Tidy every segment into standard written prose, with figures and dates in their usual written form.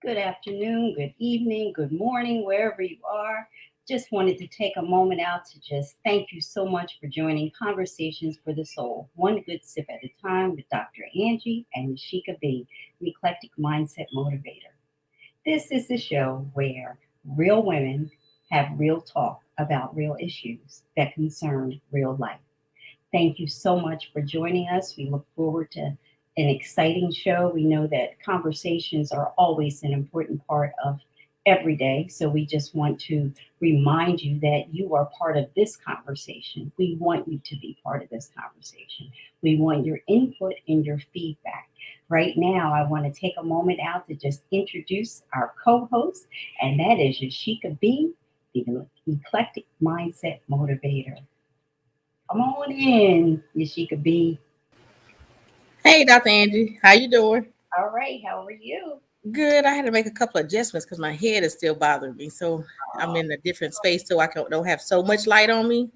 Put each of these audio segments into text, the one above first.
Good afternoon, good evening, good morning, wherever you are. Just wanted to take a moment out to just thank you so much for joining Conversations for the Soul, one good sip at a time with Dr. Angie and Yashica B, the Eclectic Mindset Motivator. This is the show where real women have real talk about real issues that concern real life. Thank you so much for joining us. We look forward to an exciting show. We know that conversations are always an important part of every day. So we just want to remind you that you are part of this conversation. We want you to be part of this conversation. We want your input and your feedback. Right now, I want to take a moment out to just introduce our co host, and that is Yashica B, the Eclectic Mindset Motivator. Come on in, Yashica B. Hey, Dr. Angie, how you doing? All right, how are you? Good. I had to make a couple of adjustments because my head is still bothering me. So I'm Oh, in a different space so don't have so much light on me.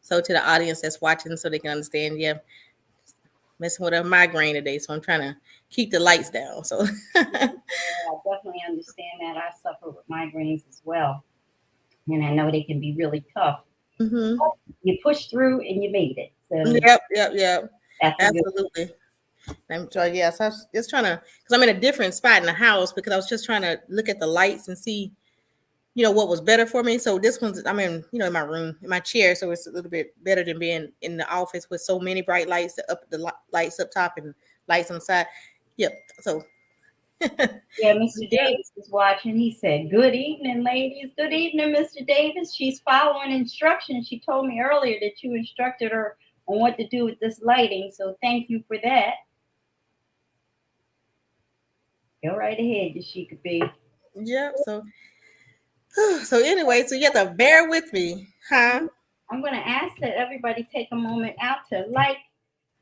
So to the audience that's watching so they can understand, yeah, messing with a migraine today. So I'm trying to keep the lights down. So yeah, I definitely understand that. I suffer with migraines as well, and I know they can be really tough. hmm You push through and you made it, so yep. that's a good. Absolutely. I'm trying, yeah. So I was just trying to, because I'm in a different spot in the house because I was just trying to look at the lights and see what was better for me. So this one's I'm in, in my room, in my chair, so it's a little bit better than being in the office with so many bright lights, lights up top and lights on the side. Yep. So Yeah, Mr. yep. Davis is watching. He said, "Good evening, ladies. Good evening, Mr. Davis." She's following instructions. She told me earlier that you instructed her on what to do with this lighting, so thank you for that. Go right ahead, Yashika B. Yep. So anyway, so you have to bear with me, huh? I'm going to ask that everybody take a moment out to like,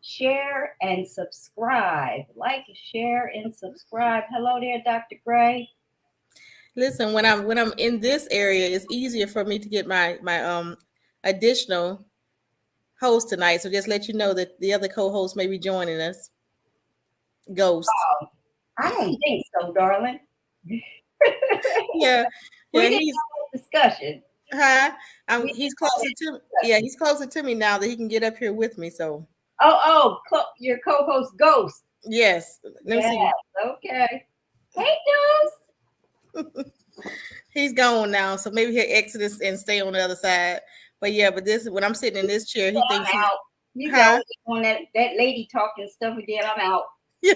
share, and subscribe. Like, share, and subscribe. Hello there, Dr. Gray. Listen, when I'm in this area, it's easier for me to get my additional host tonight. So just let you know that the other co-host may be joining us. Ghost. I don't think so, darling. we Yeah. Yeah, didn't he's have a discussion. Huh? We He's didn't have closer a to yeah, discussion. he's closer to me now that he can get up here with me. So Your co-host Ghost. yes, let me Yes, see. okay. Hey, Ghost. He's gone now, so maybe he'll exit us and stay on the other side. But yeah, but this when I'm sitting in this chair, he I'm thinks he's out. You go huh? on that lady talking stuff again. I'm out. Yeah.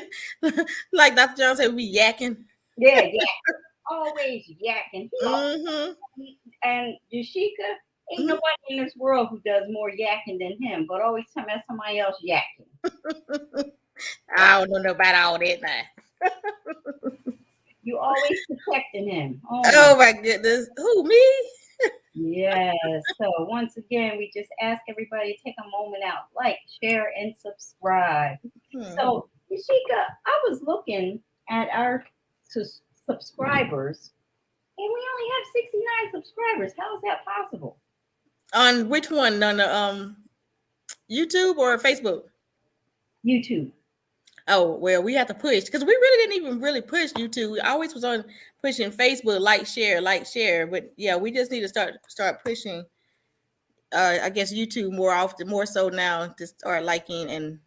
Like Dr. John said, we yakking. Yeah, yeah. Always yakking. Mm-hmm. And Yashika, ain't Mhm. nobody in this world who does more yakking than him, but always tell me somebody else yakking. I don't know about all that now. You always protecting him. Oh my. Oh my goodness. Who me? Yes. So once again, we just ask everybody to take a moment out, like, share, and subscribe. Hmm. So Yashika, I was looking at our subscribers, and we only have 69 subscribers. How is that possible? On which one? On the YouTube or Facebook? YouTube. Oh well, we have to push because we really didn't even really push YouTube. We always was on pushing Facebook, like share. But yeah, we just need to start pushing. I guess YouTube more often, more so now to start liking and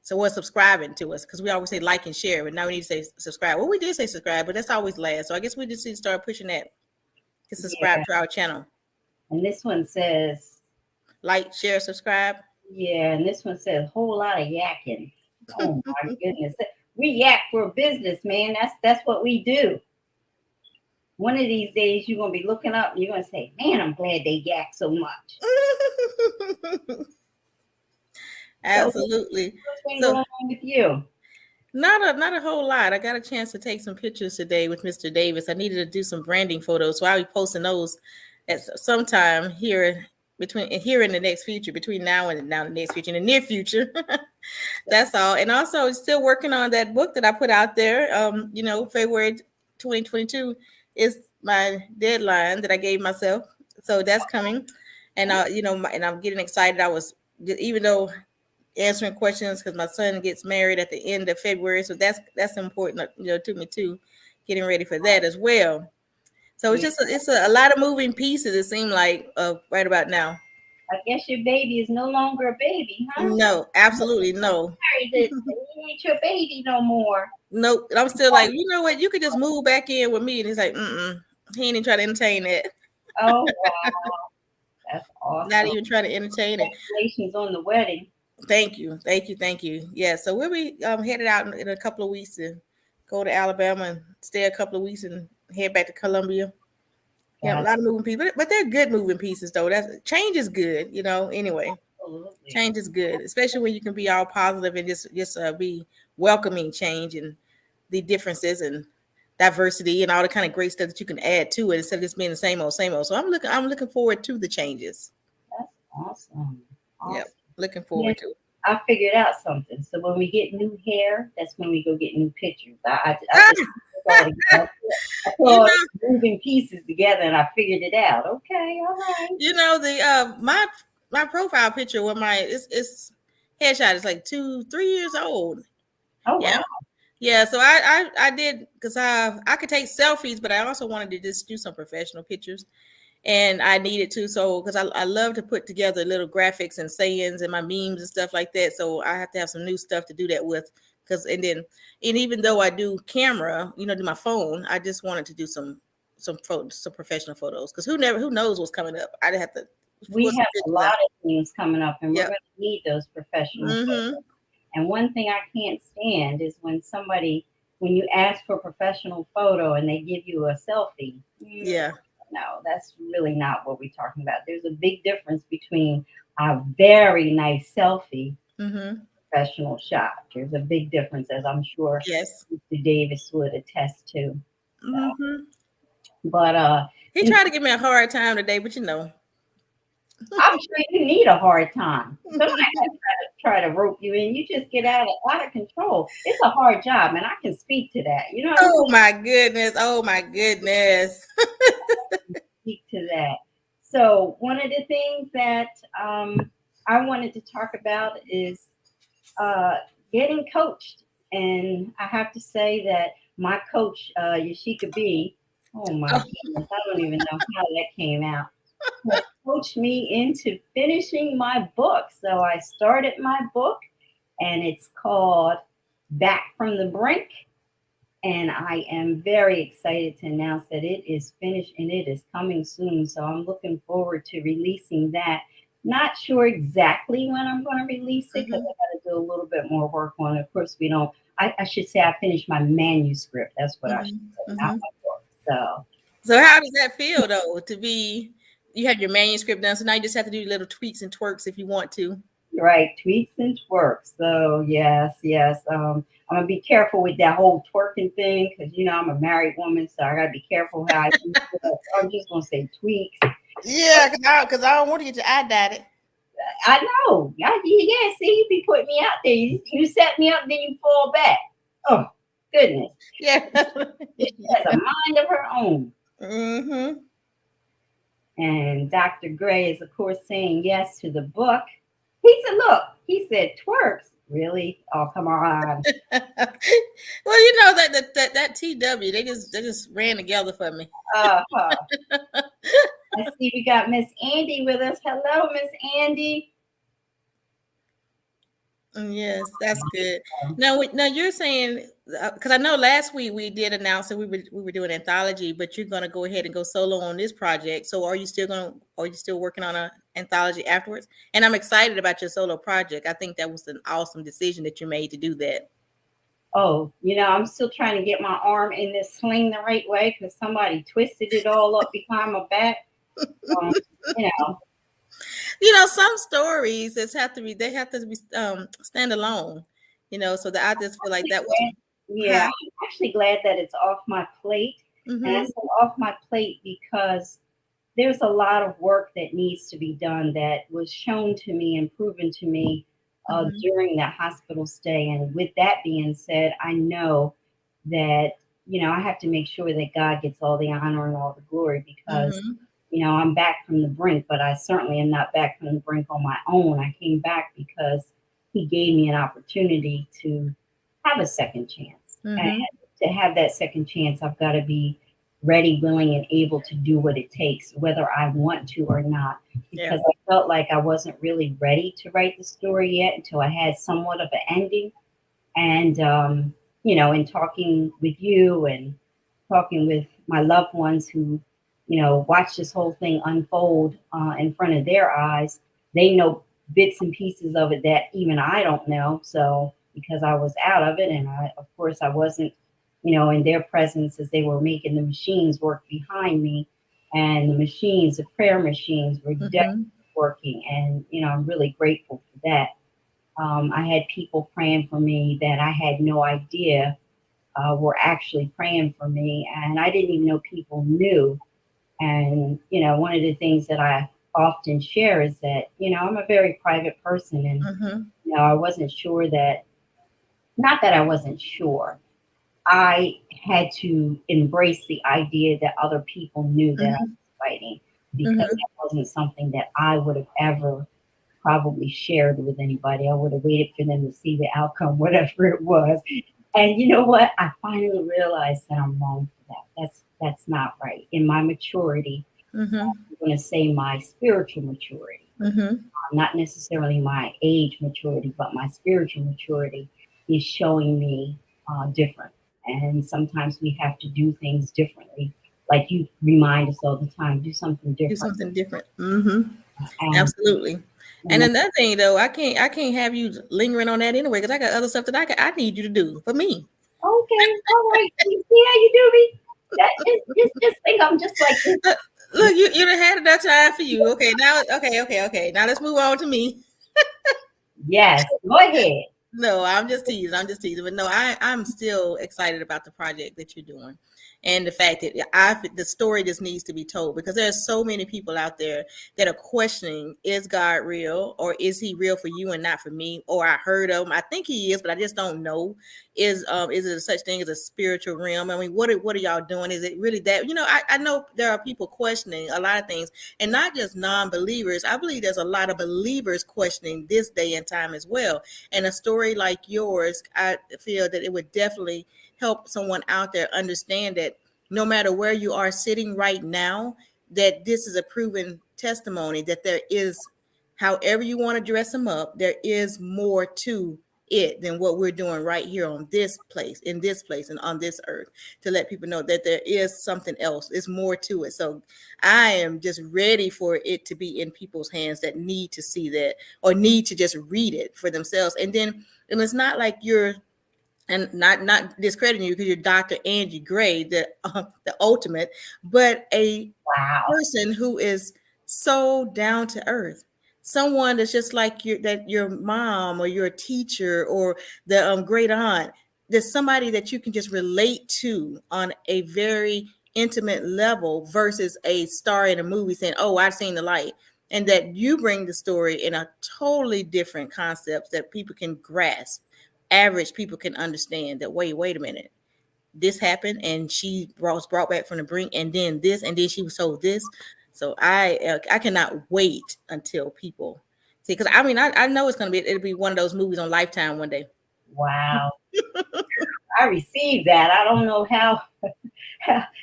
so we're subscribing to us because we always say like and share, but now we need to say subscribe. Well, we did say subscribe, but that's always last. So I guess we just need to start pushing that to subscribe Yeah. to our channel. And this one says, Like, share, subscribe. yeah, and this one says whole lot of yakking. Oh my goodness. We yak for business, man. That's what we do. One of these days you're gonna be looking up and you're gonna say, man, I'm glad they yak so much. So Absolutely. what's been So going on with you? not a whole lot. I got a chance to take some pictures today with Mr. Davis. I needed to do some branding photos, so I'll be posting those at sometime here in the next future, between now and the next future, in the near future. That's all. And also still working on that book that I put out there. February 2022 is my deadline that I gave myself. So that's coming. And and I'm getting excited. I was even though answering questions because my son gets married at the end of February, so that's important, to me too, getting ready for that as well. So it's Yeah. just it's a lot of moving pieces. It seemed like right about now. I guess your baby is no longer a baby, huh? No, absolutely no. Sorry that he ain't your baby no more. Nope. And I'm still like, you know what? You could just move back in with me. And he's like, he ain't even trying to entertain that. Oh wow, that's Not awesome. even trying to entertain it. Congratulations on the wedding. Thank you. Thank you. Thank you. Yeah. So we'll be headed out in a couple of weeks to go to Alabama and stay a couple of weeks and head back to Columbia. Yeah, a That's lot of moving pieces, but they're good moving pieces though. That's change is good, anyway. absolutely. Change is good, especially when you can be all positive and just be welcoming change and the differences and diversity and all the kind of great stuff that you can add to it instead of just being the same old, same old. So I'm looking forward to the changes. That's awesome. Yep, Awesome. looking Yeah, forward to it. I figured out something. So when we get new hair, that's when we go get new pictures. I Ah, just put all together. I put you all know, the moving pieces together and I figured it out. Okay, all right. the my profile picture with my it's headshot is like 2-3 years old. Oh Yeah. wow. Yeah, so I did because I could take selfies, but I also wanted to just do some professional pictures, and I needed to because I love to put together little graphics and sayings and my memes and stuff like that. So I have to have some new stuff to do that with and even though I do camera, do my phone, I just wanted to do some photos, some professional photos because who knows what's coming up. I'd have to We put some have a pictures lot out. of things coming up and we're Yep. going to need those professional Mm-hmm. photos. And one thing I can't stand is when you ask for a professional photo and they give you a selfie. Yeah. No, that's really not what we're talking about. There's a big difference between a very nice selfie, Mm-hmm. professional shot. There's a big difference, as I'm sure Yes. Mr. Davis would attest to. Mm-hmm. But He in tried to give me a hard time today, but I'm sure you need a hard time. Somebody has try to rope you in. You just get out of control. It's a hard job, and I can speak to that. You know what I'm Oh my goodness. Oh my goodness. saying? Speak to that. So one of the things that I wanted to talk about is uh, getting coached, and I have to say that my coach, Yashica B. Oh my Oh, goodness, I don't even know how that came out. Has coached me into finishing my book. So I started my book and it's called Back from the Brink. And I am very excited to announce that it is finished and it is coming soon. So I'm looking forward to releasing that. Not sure exactly when I'm going to release it because mhm. I got to do a little bit more work on it. Of course, we don't, I should say I finished my manuscript. That's what I should Mhm. say, not Mhm. my book. So So how does that feel though you have your manuscript done, so now you just have to do little tweaks and twerks if you want to. right, tweaks and twerks. So yes, yes. I'm gonna be careful with that whole twerking thing because I'm a married woman, so I gotta be careful how I use it. So I'm just gonna say tweaks. Yeah, because I don't want to get your eye dotted. I know. Yeah. See, you be putting me out there. You set me up, then you fall back. Oh goodness, Yeah. she has a mind of her own. Mm-hmm. And Dr. Gray is, of course, saying yes to the book. He said, "Look," he said, "twerks." Really? Oh, come on. Well, that TW, they just ran together for me. Uh-huh. I see we got Miss Andy with us. Hello, Miss Andy. Yes, that's good. Now you're saying because I know last week we did announce that we were doing anthology, but you're going to go ahead and go solo on this project. So are you still working on an anthology afterwards? And I'm excited about your solo project. I think that was an awesome decision that you made to do that. Oh, I'm still trying to get my arm in this sling the right way because somebody twisted it all up behind my back. Um, you know, Some stories they have to be stand alone. So that I just feel like that was glad- yeah, huh. I'm actually glad that it's off my plate. And I Mm-hmm. said off my plate because there's a lot of work that needs to be done that was shown to me and proven to me Mm-hmm. during that hospital stay. And with that being said, I know that, I have to make sure that God gets all the honor and all the glory because, Mm-hmm. I'm back from the brink, but I certainly am not back from the brink on my own. I came back because He gave me an opportunity to have a second chance and Mm-hmm. to to have that second chance, I've got to be ready, willing, and able to do what it takes, whether I want to or not. Yeah. Because I felt like I wasn't really ready to write the story yet until I had somewhat of an ending. And, in talking with you and talking with my loved ones who, watched this whole thing unfold in front of their eyes, they know bits and pieces of it that even I don't know. So, because I was out of it, and of course, I wasn't, in their presence as they were making the machines work behind me. And the machines, the prayer machines, were definitely Mm-hmm. working. And, I'm really grateful for that. I had people praying for me that I had no idea were actually praying for me, and I didn't even know people knew. And one of the things that I often share is that I'm a very private person, and Mm-hmm. I wasn't sure that, not that I wasn't sure, I had to embrace the idea that other people knew that I Mm-hmm. was fighting, because Mm-hmm. that wasn't something that I would have ever probably shared with anybody. I would have waited for them to see the outcome, whatever it was. And you know what? I finally realized that I'm wrong for that. That's not right. In my maturity, Mm-hmm. I'm going to say my spiritual maturity, Mm-hmm. not necessarily my age maturity, but my spiritual maturity is showing me different. And sometimes we have to do things differently. Like you remind us all the time, do something Do different. something different. Mm-hmm. And, Absolutely. And and another thing though, I can't have you lingering on that anyway, because I got other stuff that I need you to do for me. okay, all right. You see how you do me? That just think I'm just like this. Look, you done had enough time for you. Okay, now okay. Now let's move on to me. Yes, go ahead. No, I'm just teasing. I'm just teasing. But no, I'm still excited about the project that you're doing. And the fact that the story just needs to be told, because there's so many people out there that are questioning, is God real, or is he real for you and not for me? Or I heard of him. I think he is, but I just don't know. Is it such thing as a spiritual realm? I mean, what are y'all doing? Is it really that? I know there are people questioning a lot of things, and not just non-believers. I believe there's a lot of believers questioning this day and time as well. And a story like yours, I feel that it would definitely help someone out there understand that no matter where you are sitting right now, that this is a proven testimony that there is, however you want to dress them up, there is more to it than what we're doing right here on this place, in this place, and on this earth, to let people know that there is something else. There's more to it. So I am just ready for it to be in people's hands that need to see that, or need to just read it for themselves. And it's not like you're, and not discrediting you because you're Dr. Angie Gray, the ultimate, but a Wow. person who is so down to earth, someone that's just like your mom or your teacher or the great aunt. There's somebody that you can just relate to on a very intimate level versus a star in a movie saying, "Oh, I've seen the light." And that you bring the story in a totally different concept that people can grasp, average people can understand. That wait a minute, this happened and she was brought back from the brink, and then this, and then she was told this. So I cannot wait until people see, because I know it'll be one of those movies on Lifetime one day. Wow. I received that. I don't know how,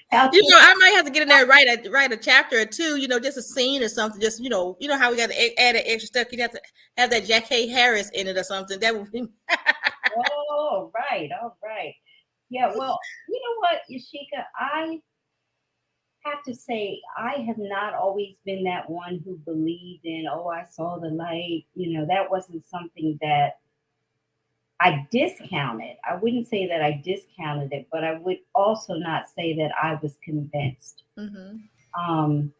how true. I might have to get in there and write a chapter or two, just a scene or something. Just how we got to add that extra stuff. You'd have to have that Jack Harris in it or something. That would be Oh, right. All right. Yeah, well, you know what, Yashica, I have to say, I have not always been that one who believed in, oh, I saw the light. That wasn't something that I discounted. I wouldn't say that I discounted it, but I would also not say that I was convinced. mm-hmm. Um,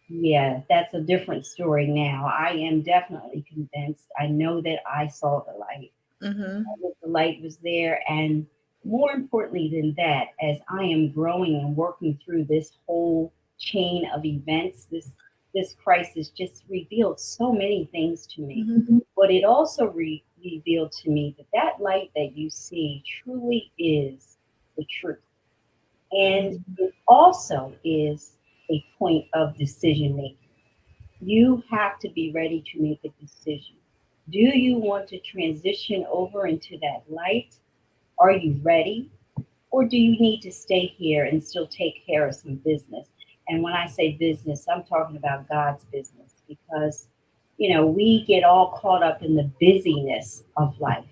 yeah, that's a different story now. I am definitely convinced. I know that I saw the light. Mm-hmm. That the light was there. And more importantly than that, as I am growing and working through this whole chain of events, this crisis just revealed so many things to me. Mm-hmm. But it also revealed to me that that light that you see truly is the truth. And it also is a point of decision making. You have to be ready to make a decision. Do you want to transition over into that light? Are you ready? or do you need to stay here and still take care of some business? And when I say business, I'm talking about God's business because, we get all caught up in the busyness of life.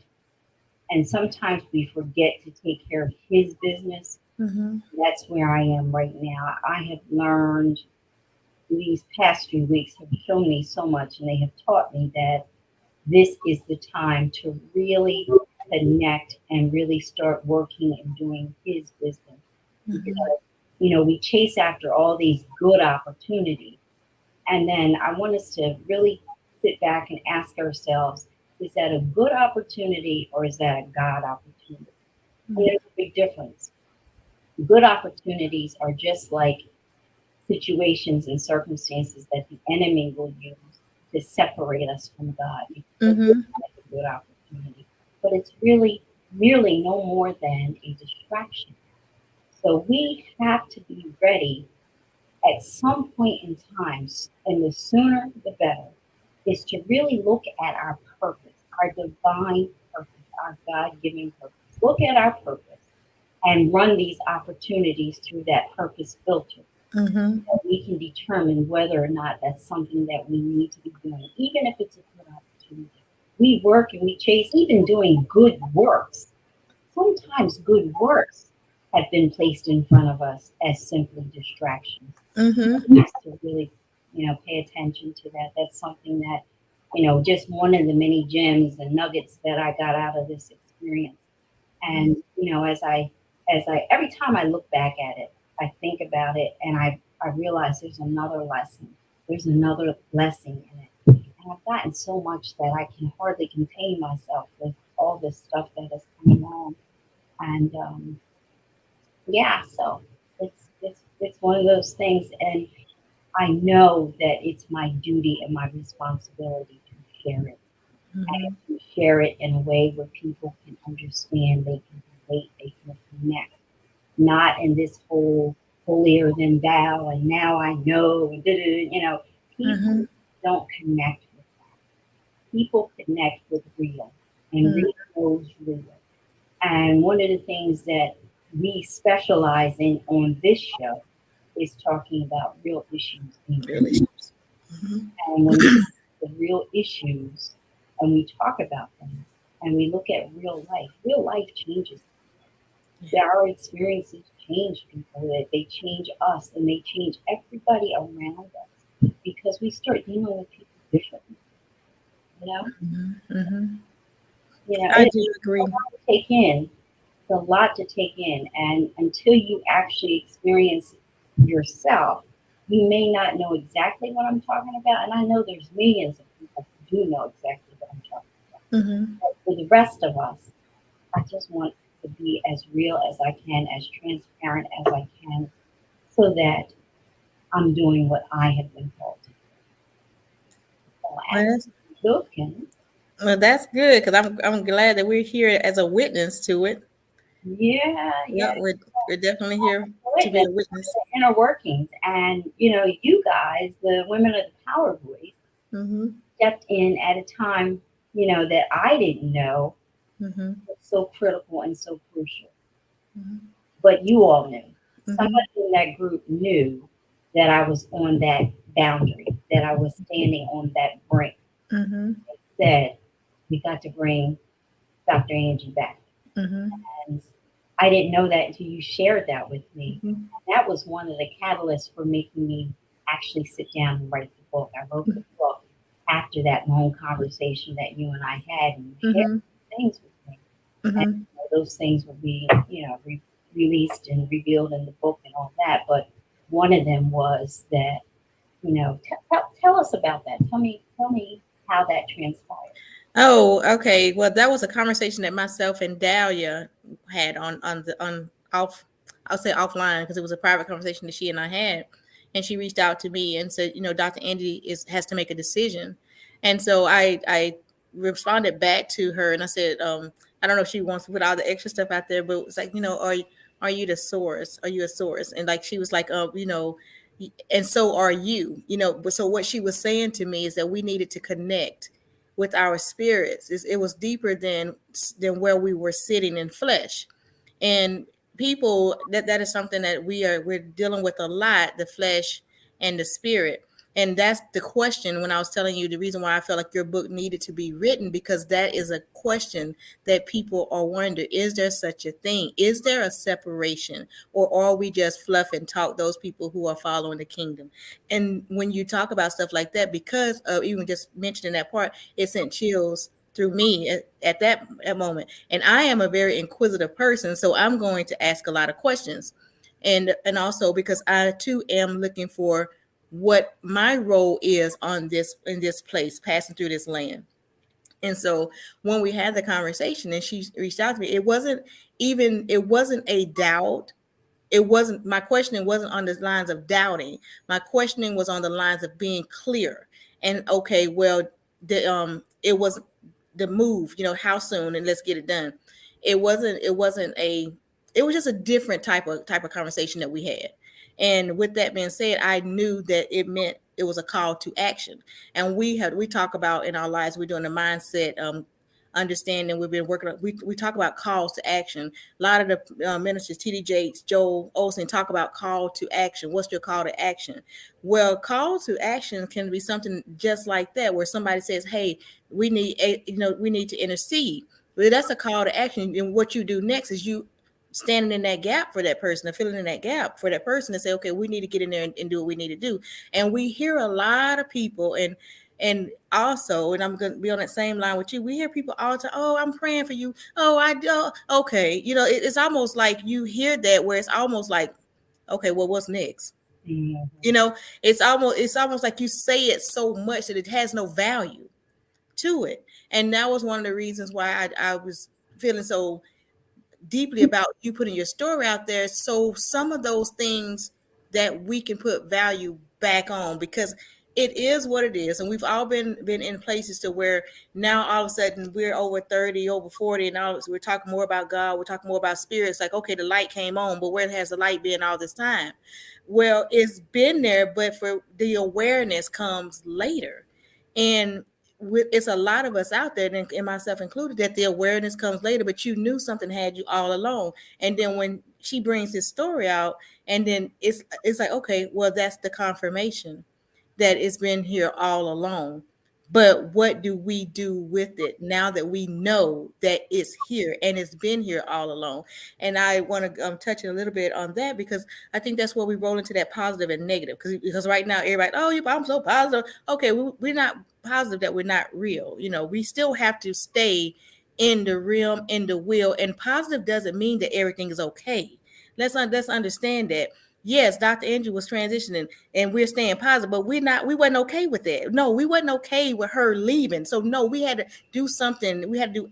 And sometimes we forget to take care of His business. Mm-hmm. That's where I am right now. I have learned these past few weeks have shown me so much, and they have taught me that this is the time to really connect and really start working and doing His business. Because, Mm-hmm. we chase after all these good opportunities. And then I want us to really sit back and ask ourselves, is that a good opportunity or is that a God opportunity? And there's a big difference. Good opportunities are just like situations and circumstances that the enemy will use to separate us from God. Because it's Mm-hmm. like a good opportunity. But it's really, really no more than a distraction. So we have to be ready at some point in time, and the sooner the better, is to really look at our purpose, our divine purpose, our God given purpose. Look at our purpose and run these opportunities through that purpose filter. Mm-hmm. So we can determine whether or not that's something that we need to be doing, even if it's a good opportunity. We work and we chase, even doing good works. Sometimes good works have been placed in front of us as simply distractions. Mm-hmm. Us to really, pay attention to that. That's something that, just one of the many gems and nuggets that I got out of this experience. And as I every time I look back at it, I think about it, and I realize there's another lesson. There's another blessing in it. And I've gotten so much that I can hardly contain myself with all this stuff that is coming on. And yeah, so it's one of those things, and I know that it's my duty and my responsibility to share it, Mm-hmm. and to share it in a way where people can understand, they can relate, they can connect, not in this whole holier than thou and now I know, people Mm-hmm. don't connect with that. People connect with real, and real knows real. And one of the things that we specialize in on this show is talking about real issues being real. Relationships. Mm-hmm. And when we the real issues and we talk about them and we look at real life changes. Our experiences change people, that they change us and they change everybody around us because we start dealing with people differently, you know? Mm-hmm. Mm-hmm. I It's do a agree. lot to take in. It's a lot to take in. And until you actually experience yourself, you may not know exactly what I'm talking about. And I know there's millions of people who do know exactly what I'm talking about. Mm-hmm. But for the rest of us, I just want to be as real as I can, as transparent as I can, so that I'm doing what I have been called to do. So Well, as that's, you're looking, well, that's good because I'm glad that we're here as a witness to it. yeah, Yeah, yeah, we're definitely here to be witness a witness. the inner workings. And, you guys, the women of the Power Voice, Mm-hmm. stepped in at a time, that I didn't know Mm-hmm. was so critical and so crucial. Mm-hmm. But you all knew. Mm-hmm. Somebody in that group knew that I was on that boundary, that I was standing on that brink. Mm-hmm. Said, we got to bring Dr. Angie back. Mm-hmm. And I didn't know that until you shared that with me. Mm-hmm. That was one of the catalysts for making me actually sit down and write the book. I wrote the book after that long conversation that you and I had, and you shared Mm-hmm. things with me. And Mm-hmm. those things will be, released and revealed in the book and all that. But one of them was that, tell us about that. Tell me how that transpired. Oh, okay. Well, that was a conversation that myself and Dahlia had on the on off. I'll say offline because it was a private conversation that she and I had, and she reached out to me and said, Dr. Andy has to make a decision, and so I responded back to her and I said, I don't know if she wants to put all the extra stuff out there, but it's like, are you the source? Are you a source? And like she was like, and so are you, But so what she was saying to me is that we needed to connect with our spirits. It was deeper than where we were sitting in flesh, and people, that is something that we're dealing with a lot, the flesh and the spirit. And that's the question when I was telling you the reason why I felt like your book needed to be written, because that is a question that people are wondering. Is there such a thing? Is there a separation, or are we just fluff and talk, those people who are following the kingdom? And when you talk about stuff like that, because of even just mentioning that part, it sent chills through me at that moment. And I am a very inquisitive person, so I'm going to ask a lot of questions. And also because I too am looking for what my role is on this, in this place, passing through this land. And so when we had the conversation and she reached out to me, it wasn't a doubt. It wasn't, my questioning wasn't on the lines of doubting. My questioning was on the lines of being clear. And okay, well, it was the move, how soon, and let's get it done. It was just a different type of conversation that we had. And with that being said, I knew that it meant it was a call to action. And we talk about in our lives, we're doing a mindset understanding. We've been working on, we talk about calls to action. A lot of the ministers, TD Jakes, Joel Olsen, talk about call to action. What's your call to action? Well, call to action can be something just like that, where somebody says, hey, we need to intercede. Well, that's a call to action. And what you do next is you standing in that gap for that person, or filling in that gap for that person, and say, okay, we need to get in there and do what we need to do. And we hear a lot of people, and also, and I'm going to be on that same line with you, we hear people all the time, oh, I'm praying for you. Oh, I do. Okay. It's almost like you hear that, where it's almost like, okay, well, what's next? Mm-hmm. It's almost like you say it so much that it has no value to it. And that was one of the reasons why I was feeling so deeply about you putting your story out there. So some of those things that we can put value back on, because it is what it is. And we've all been in places to where now all of a sudden we're over 30, over 40, and all we're talking more about God, we're talking more about spirits. Like, okay, the light came on, but where has the light been all this time? Well, it's been there, but for the awareness comes later. And it's a lot of us out there, and myself included, that the awareness comes later, but you knew something had you all along. And then when she brings this story out, and then it's like, okay, well, that's the confirmation that it's been here all along. But what do we do with it now that we know that it's here and it's been here all along? And I want to touch a little bit on that, because I think that's where we roll into that positive and negative. Because right now everybody, oh, I'm so positive. Okay, we're not positive that we're not real. We still have to stay in the realm, in the will. And positive doesn't mean that everything is okay. Let's understand that. Yes, Dr. Angie was transitioning and we're staying positive, but we wasn't okay with that. No, we wasn't okay with her leaving. So no, we had to do something. We had to do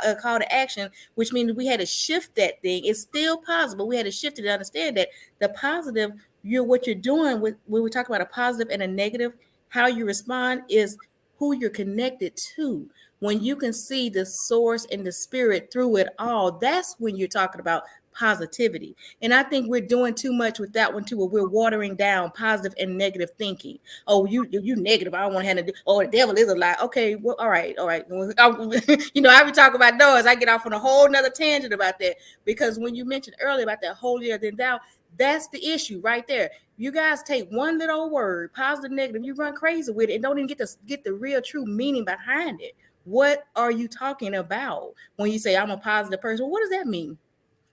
a call to action, which means we had to shift that thing. It's still positive, but we had to shift it to understand that the positive, what you're doing with, when we talk about a positive and a negative, how you respond is who you're connected to. When you can see the source and the spirit through it all, that's when you're talking about positivity. And I think we're doing too much with that one too, where we're watering down positive and negative thinking. Oh, you negative. I don't want to have to do. Oh, the devil is a lie. Okay, well, all right. I be talking about noise. I get off on a whole nother tangent about that, because when you mentioned earlier about that holier than thou, that's the issue right there. You guys take one little word, positive, negative, you run crazy with it and don't even get the real true meaning behind it. What are you talking about when you say I'm a positive person? Well, what does that mean?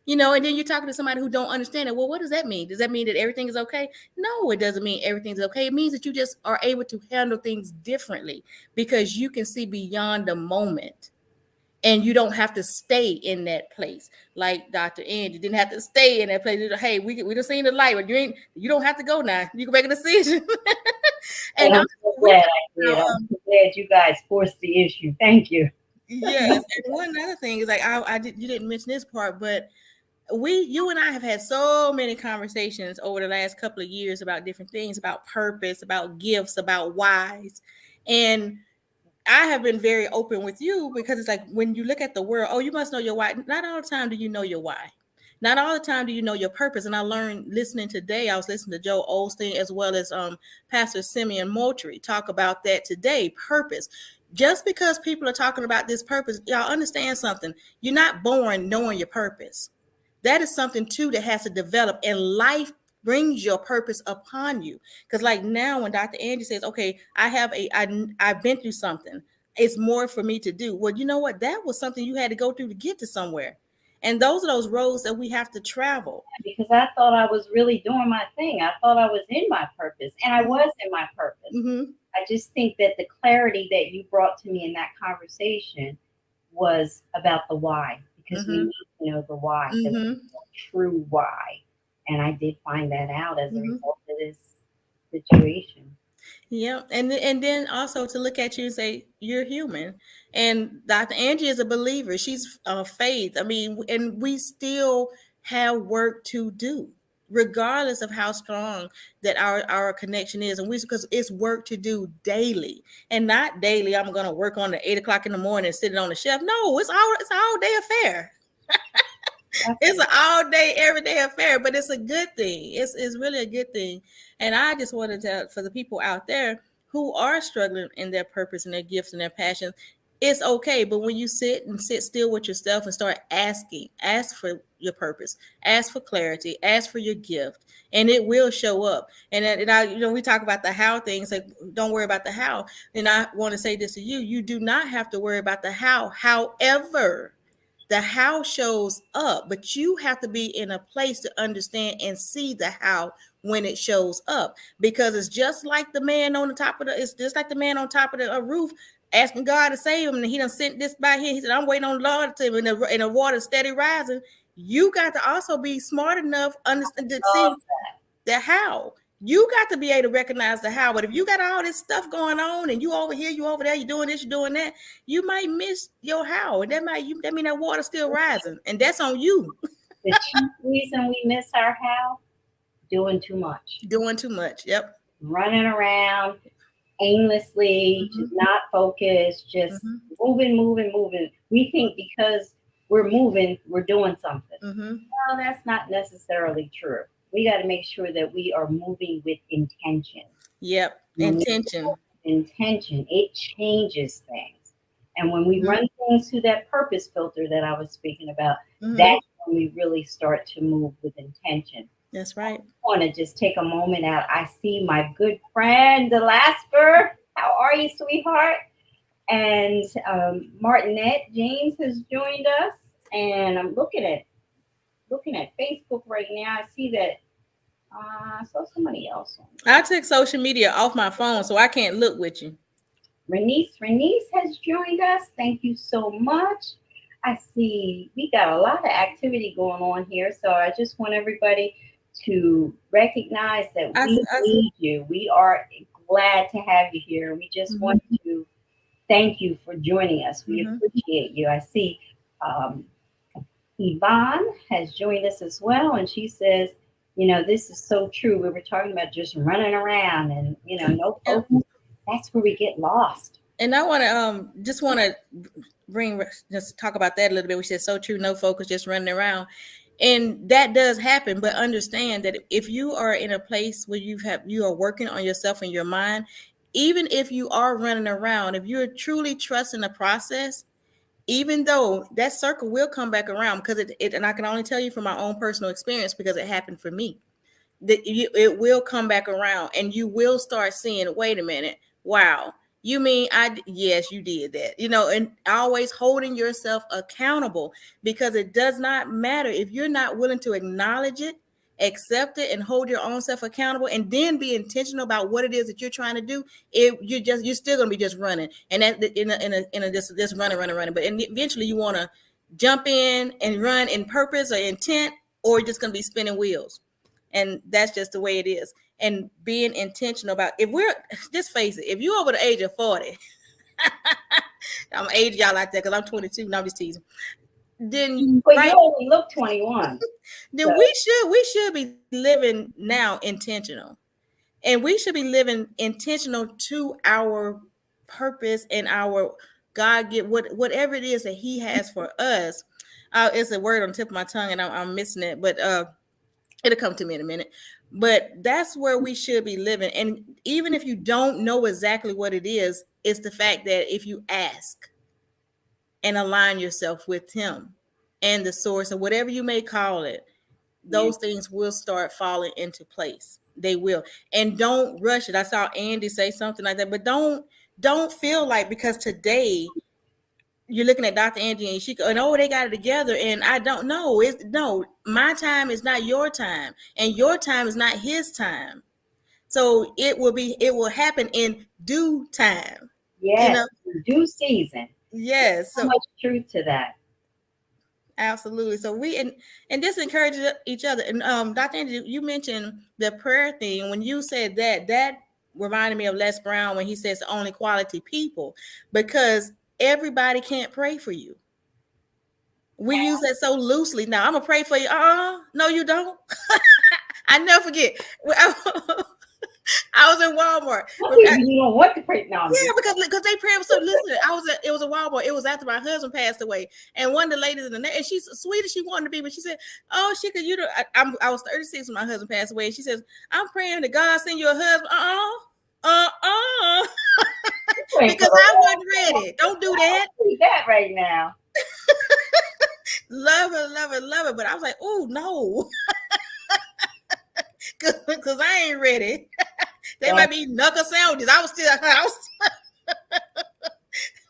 And then you're talking to somebody who don't understand it. Well, what does that mean? Does that mean that everything is okay? No, it doesn't mean everything's okay. It means that you just are able to handle things differently, because you can see beyond the moment. And you don't have to stay in that place. Like Dr. Angie didn't have to stay in that place. Hey, we just seen the light, but you don't have to go now. You can make a decision. And I'm so glad I did. I'm so glad you guys forced the issue. Thank you. Yes. And one other thing is, like, you didn't mention this part, but you and I have had so many conversations over the last couple of years about different things, about purpose, about gifts, about whys. And I have been very open with you, because it's like, when you look at the world, oh, you must know your why. Not all the time do you know your why. Not all the time do you know your purpose. And I learned listening today, I was listening to Joe Osteen as well as Pastor Simeon Moultrie talk about that today, purpose. Just because people are talking about this purpose, y'all understand something. You're not born knowing your purpose. that is something too that has to develop, and life brings your purpose upon you. Because like now when Dr. Angie says, okay, I've been through something, it's more for me to do. Well, you know what? That was something you had to go through to get to somewhere. And those are those roads that we have to travel. Because I thought I was really doing my thing. I thought I was in my purpose, and I was in my purpose. Mm-hmm. I just think that the clarity that you brought to me in that conversation was about the why, because we Mm-hmm. need to know the why, the Mm-hmm. true why. And I did find that out as a Mm-hmm. result of this situation. Yeah, and then also to look at you and say you're human. And Dr. Angie is a believer. She's faith. I mean, and we still have work to do, regardless of how strong that our connection is. And we because it's work to do daily, and not daily. I'm going to work on the 8 o'clock in the morning, sitting on the shelf. No, it's all day affair. It's an all day, everyday affair, but it's a good thing. It's really a good thing. And I just wanted to, for the people out there who are struggling in their purpose and their gifts and their passions, it's okay. But when you sit still with yourself and start ask for your purpose, ask for clarity, ask for your gift, and it will show up. And I, we talk about the how things, like don't worry about the how. And I want to say this to you: you do not have to worry about the how. However, the how shows up, but you have to be in a place to understand and see the how when it shows up, because it's just like the man on the top of the it's just like the man on top of the roof asking God to save him, and he done sent this by here. He said, I'm waiting on the Lord to, and the water steady rising. You got to also be smart enough understand to see the how. You got to be able to recognize the how. But if you got all this stuff going on and you over here, you over there, you're doing this, you're doing that, you might miss your how. And that mean that water's still rising. And that's on you. The chief reason we miss our how, doing too much, Doing too much. Yep. running around aimlessly, Mm-hmm. just not focused, just Mm-hmm. moving, moving, moving. We think because we're moving, we're doing something. Mm-hmm. No, that's not necessarily true. We got to make sure that we are moving with intention. Yep. When we Intention. intention, it changes things. And when we Mm-hmm. run things through that purpose filter that I was speaking about, Mm-hmm. that's when we really start to move with intention. That's right. I want to just take a moment out. I see my good friend, Delasper. How are you, sweetheart? And Martinette James has joined us. And I'm looking at Facebook right now. I see that I saw somebody else on. I took social media off my phone so I can't look with you. Renice has joined us. Thank you so much. I see we got a lot of activity going on here, so I just want everybody to recognize that we need you. We are glad to have you here. We just Mm-hmm. want to thank you for joining us. We Mm-hmm. appreciate you. I see um, Yvonne has joined us as well, and she says, this is so true. We were talking about just running around and, no Yep. focus. That's where we get lost. And I want to just want to just talk about that a little bit. We said so true, no focus, just running around. And that does happen, but understand that if you are in a place where you are working on yourself and your mind, even if you are running around, if you're truly trusting the process, even though that circle will come back around, because and I can only tell you from my own personal experience because it happened for me, that it will come back around and you will start seeing, wait a minute, wow, you mean yes, you did that, and always holding yourself accountable, because it does not matter if you're not willing to acknowledge it, accept it, and hold your own self accountable, and then be intentional about what it is that you're trying to do. You're still going to be just running, and that in a just running, but eventually you want to jump in and run in purpose or intent, or you're just going to be spinning wheels. And that's just the way it is. And being intentional about, if we're, just face it, if you're over the age of 40, I'm age y'all like that because I'm 22, no, I'm just teasing. Then But right, you only look 21. then So. we should be living now intentional. And we should be living intentional to our purpose and our God get whatever it is that He has for us. It's a word on the tip of my tongue and I'm missing it, but it'll come to me in a minute. But that's where we should be living. And even if you don't know exactly what it is, it's the fact that if you ask and align yourself with Him and the source, or whatever you may call it, those things will start falling into place. They will. And don't rush it. I saw Andy say something like that, but don't feel like because today you're looking at Dr. Angie and Yashica, and oh, they got it together, and I don't know. It's no, my time is not your time, and your time is not his time. So it will happen in due time. You Yes, know? due season. Yes. So So much truth to that. absolutely. So we and this encourages each other. And Dr. Angie, you mentioned the prayer thing. When you said that reminded me of Les Brown when he says only quality people, because everybody can't pray for you. We use that so loosely now. I'm gonna pray for you. No, you don't. I never forget. I was in Walmart. You don't want to pray now. Yeah, because they pray so. Listen, it was a Walmart. It was after my husband passed away, and one of the ladies in the and she's sweet as she wanted to be, but she said, "Oh, she could you do." I was 36 when my husband passed away, and she says, "I'm praying that God send you a husband." Because I wasn't ready. Don't do that. That right now. Love it, love it, love it. But I was like, "Oh no," because I ain't ready. They might be knuckle sandwiches. I was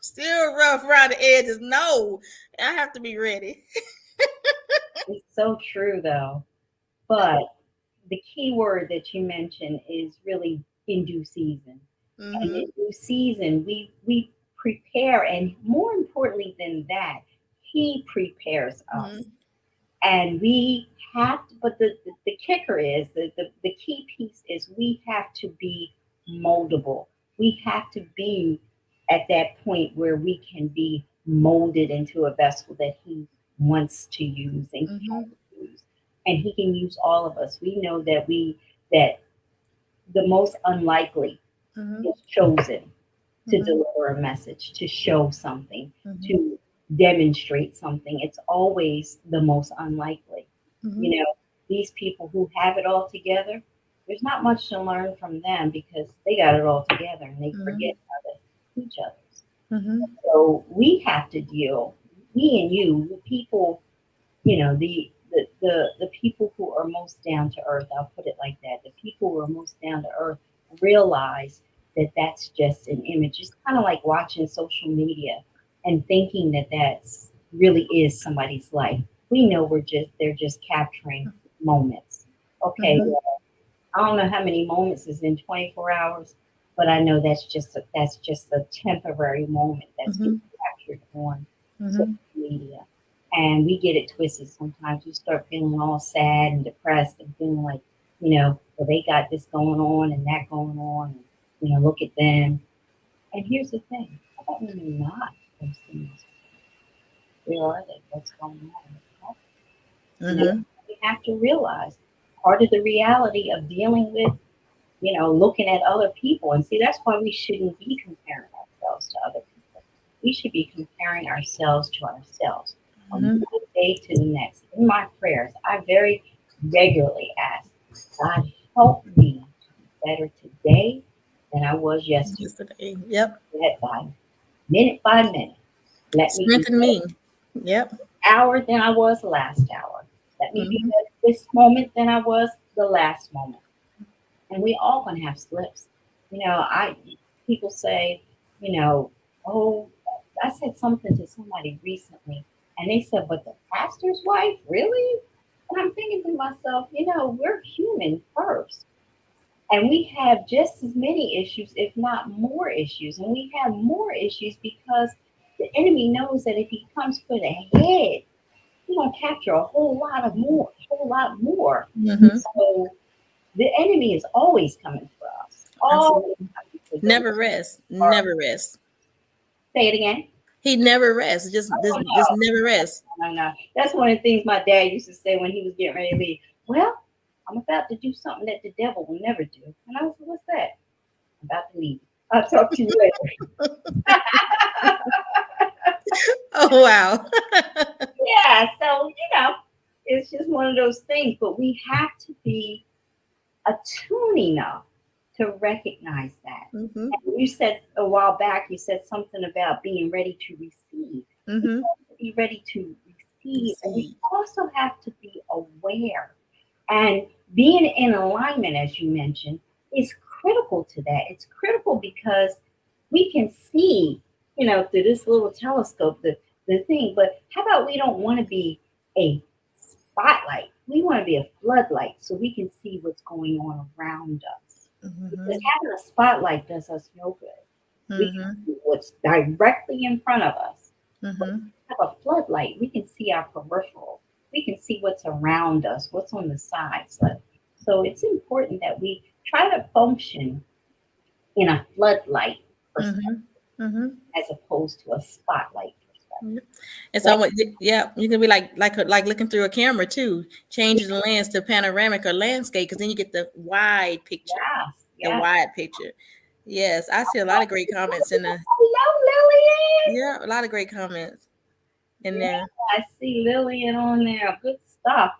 still rough around the edges. No, I have to be ready. It's so true, though. But the key word that you mentioned is really in due season. Mm-hmm. And in due season, we prepare, and more importantly than that, He prepares us. Mm-hmm. And we have to, but the kicker is the key piece is we have to be moldable. We have to be at that point where we can be molded into a vessel that He wants to use and can use. And He can use all of us. We know that the most unlikely is chosen to deliver a message, to show something, to demonstrate something. It's always the most unlikely. You know, these people who have it all together, there's not much to learn from them because they got it all together and they forget how to teach others. So we have to deal, me and you, the people, you know, the people who are most down to earth, I'll put it like that. The people who are most down to earth realize that that's just an image. It's kind of like watching social media and thinking that that's really is somebody's life. We know they're just capturing moments. Okay, well, I don't know how many moments is in 24 hours, but I know that's just a temporary moment that's being captured on social media. And we get it twisted sometimes. We start feeling all sad and depressed and feeling like, you know, well, they got this going on and that going on. And, you know, look at them. And here's the thing. How about when you're not posting this? Where are they? What's going on? You know, we have to realize part of the reality of dealing with, you know, looking at other people. And see, that's why we shouldn't be comparing ourselves to other people. We should be comparing ourselves to ourselves from one day to the next. In my prayers, I very regularly ask, God, help me to be better today than I was yesterday. Yep. By minute. Let me Strengthen me. Yep. Hour than I was last hour. Let me be better this moment than I was the last moment. And we all gonna have slips. You know, people say, you know, oh, I said something to somebody recently, and they said, but the pastor's wife, really? And I'm thinking to myself, you know, we're human first. And we have just as many issues, if not more issues. And we have more issues because the enemy knows that if he comes for the head, he's gonna capture a whole lot more. So the enemy is always coming for us. Always coming for us. Never rest. Never rest. Say it again. He never rests. Just never rests. No. That's one of the things my dad used to say when he was getting ready to leave. Well, I'm about to do something that the devil will never do. And I was like, what's that? I'm about to leave. I'll talk to you later. Oh, wow. Yeah, so, you know, it's just one of those things. But we have to be attuned enough to recognize that. And you said a while back, you said something about being ready to receive. We have to be ready to receive. And we See. also have to be aware. And being in alignment, as you mentioned, is critical to that. It's critical because we can see, through this little telescope, the thing. But how about we don't want to be a spotlight? We want to be a floodlight so we can see what's going on around us. Because Mm-hmm. having a spotlight does us no good. We can Mm-hmm. see what's directly in front of us. But if Mm-hmm. we have a floodlight, we can see our peripheral. We can see what's around us, what's on the sides. So it's important that we try to function in a floodlight perspective Mm-hmm. Mm-hmm. as opposed to a spotlight perspective. It's That, almost, yeah, you can be like looking through a camera too, changing the lens to panoramic or landscape, because then you get the wide picture. yes, The yes. wide picture. Yes, I see a lot of great comments in the, Hello, Lillian. yeah, a lot of great comments in Yeah, there. I see Lillian on there. Good stuff.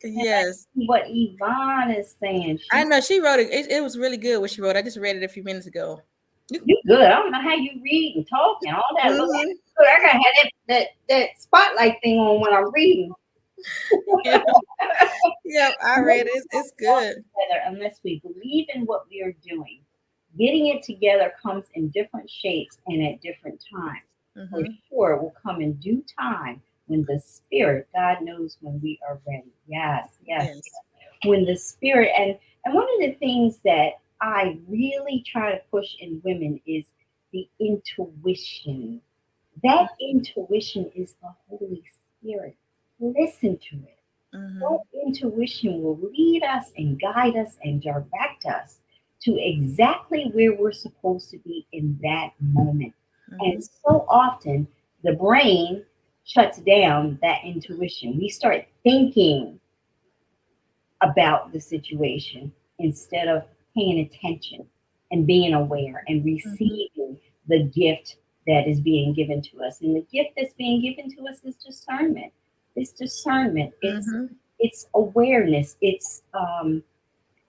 And I Yes. see what Yvonne is saying. I She's know she wrote it. It was really good what she wrote. I just read it a few minutes ago. you good. I don't know how you read and talk and all that. Look, Mm-hmm. good. I gotta have that spotlight thing on when I'm reading. Yeah, yeah, I read it. It's good. Together unless we believe in what we are doing. Getting it together comes in different shapes and at different times. For Mm-hmm. sure, it will come in due time when the Spirit, God knows when we are ready. Yes, yes, Yes. when the Spirit, and one of the things that I really try to push in women is the intuition. That intuition is the Holy Spirit. Listen to it. Mm-hmm. That intuition will lead us and guide us and direct us to exactly where we're supposed to be in that moment. And Mm-hmm. so often the brain shuts down that intuition. We start thinking about the situation instead of paying attention and being aware and Mm-hmm. receiving the gift that is being given to us. And the gift that's being given to us is discernment. It's discernment. Mm-hmm. It's awareness. It's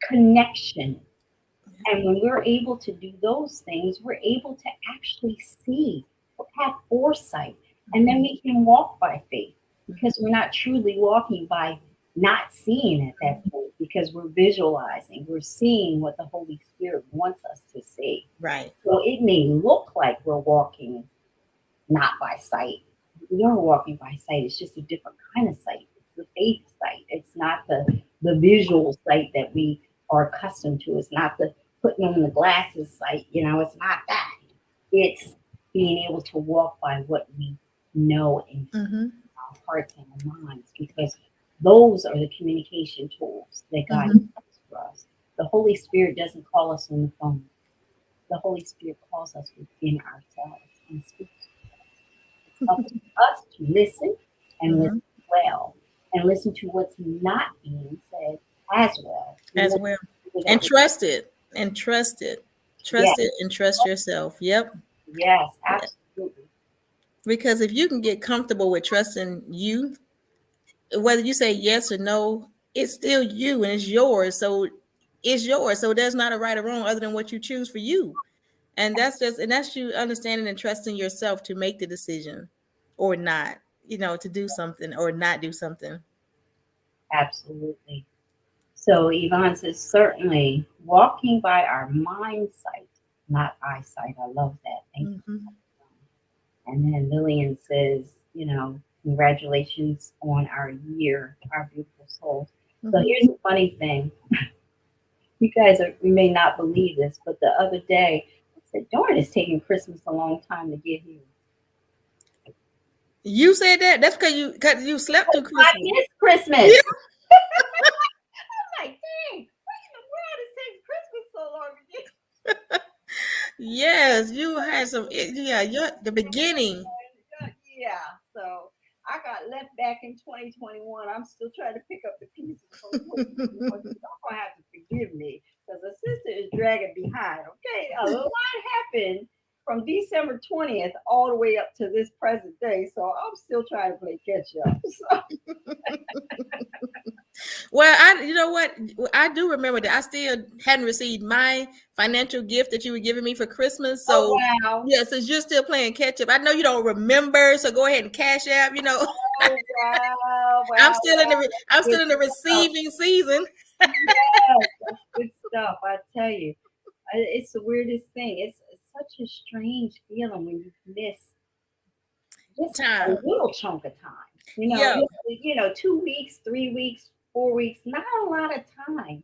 connection. And when we're able to do those things, we're able to actually see, have foresight, and then we can walk by faith because we're not truly walking by not seeing at that point because we're visualizing, we're seeing what the Holy Spirit wants us to see. Right. So it may look like we're walking not by sight. We are walking by sight. It's just a different kind of sight. It's the faith sight. It's not the visual sight that we are accustomed to. It's not the putting on the glasses sight. It's not that. It's being able to walk by what we know in Mm-hmm. our hearts and our minds because those are the communication tools that God Mm-hmm. has for us. The Holy Spirit doesn't call us on the phone. The Holy Spirit calls us within ourselves and speaks. It's up to us to listen and listen Mm-hmm. well and listen to what's not being said as well. We As want well. to do And that. trust it. And trust it. Yes, Trust it and trust yourself. Yep. yes, Yeah. absolutely. Because if you can get comfortable with trusting you, whether you say yes or no, it's still you and it's yours. So it's yours. So there's not a right or wrong other than what you choose for you. And that's you understanding and trusting yourself to make the decision or not, to do something or not do something. Absolutely. So Yvonne says, certainly walking by our mind sight, not eyesight. I love that. Thank you. Mm-hmm. And then Lillian says, congratulations on our year, our beautiful souls. So Mm-hmm. here's the funny thing. You may not believe this, but the other day I said, darn, it's taking Christmas a long time to get here. You said that? That's because you slept through I Christmas. miss Yeah. Christmas. I'm like, dang, what in the world is taking Christmas so long to get Yes, you had some. Yeah, the beginning. Yeah, so I got left back in 2021. I'm still trying to pick up the pieces from 2021. So y'all gonna have to forgive me because the sister is dragging behind. Okay, a lot happened from December 20th all the way up to this present day. So I'm still trying to play catch up. So Well, you know what? I do remember that I still hadn't received my financial gift that you were giving me for Christmas. Oh So, wow. yeah, since you're still playing catch up, I know you don't remember. So go ahead and cash app. Oh wow, wow, wow. I'm Good still in the stuff. receiving season. Yes, that's good stuff. I tell you, it's the weirdest thing. It's such a strange feeling when you miss just a Time. little chunk of time. Yeah. 2 weeks, 3 weeks, 4 weeks, not a lot of time,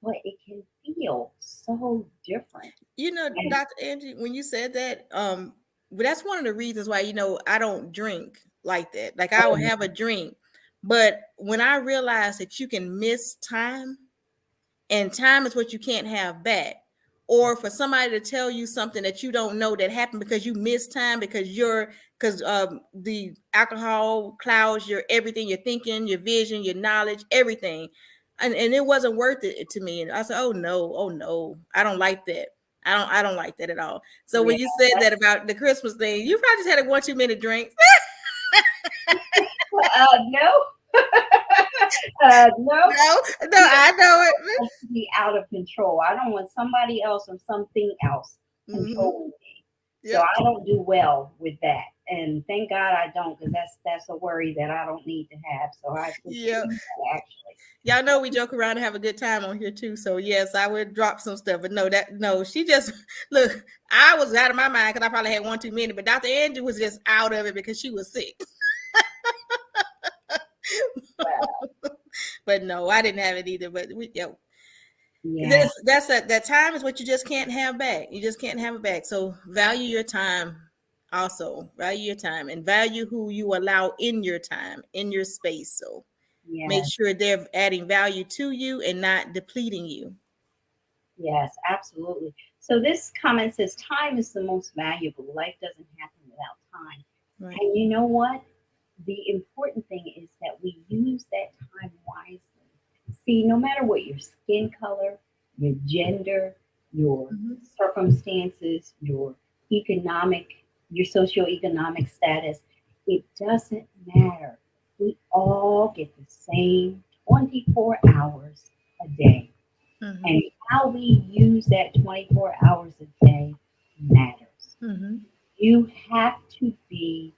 but it can feel so different. And Dr. Angie, when you said that, but that's one of the reasons why, I don't drink like that. Like I will oh, have a drink, but when I realize that you can miss time, and time is what you can't have back, or for somebody to tell you something that you don't know that happened because you missed time because the alcohol clouds your everything, your thinking, your vision, your knowledge, everything, and it wasn't worth it to me. And I said, oh no, I don't like that. I don't like that at all. So yeah, when you said that that's about the Christmas thing, you probably just had a 1 2 minute drink. no, no. No, no, I know it. Want to be out of control. I don't want somebody else or something else Mm-hmm. controlling me. So Yep. I don't do well with that. And thank God I don't, because that's a worry that I don't need to have. So I appreciate Yeah. that actually. Y'all know we joke around and have a good time on here too. So yes, I would drop some stuff, but no, she just look. I was out of my mind because I probably had 1 2 minutes, but Dr. Angie was just out of it because she was sick. Well, But no, I didn't have it either. But yeah, that time is what you just can't have back. You just can't have it back. So value your time. Also value your time and value who you allow in your time, in your space. So make yeah, sure they're adding value to you and not depleting you. yes, absolutely. So this comment says time is the most valuable. Life doesn't happen without time. Right. And you know what? The important thing is that we use that time wisely. See, no matter what your skin color, your gender, your Mhm. circumstances, economic, your socioeconomic status, it doesn't matter. We all get the same 24 hours a day. Mhm. And how we use that 24 hours a day matters. Mhm. You have to be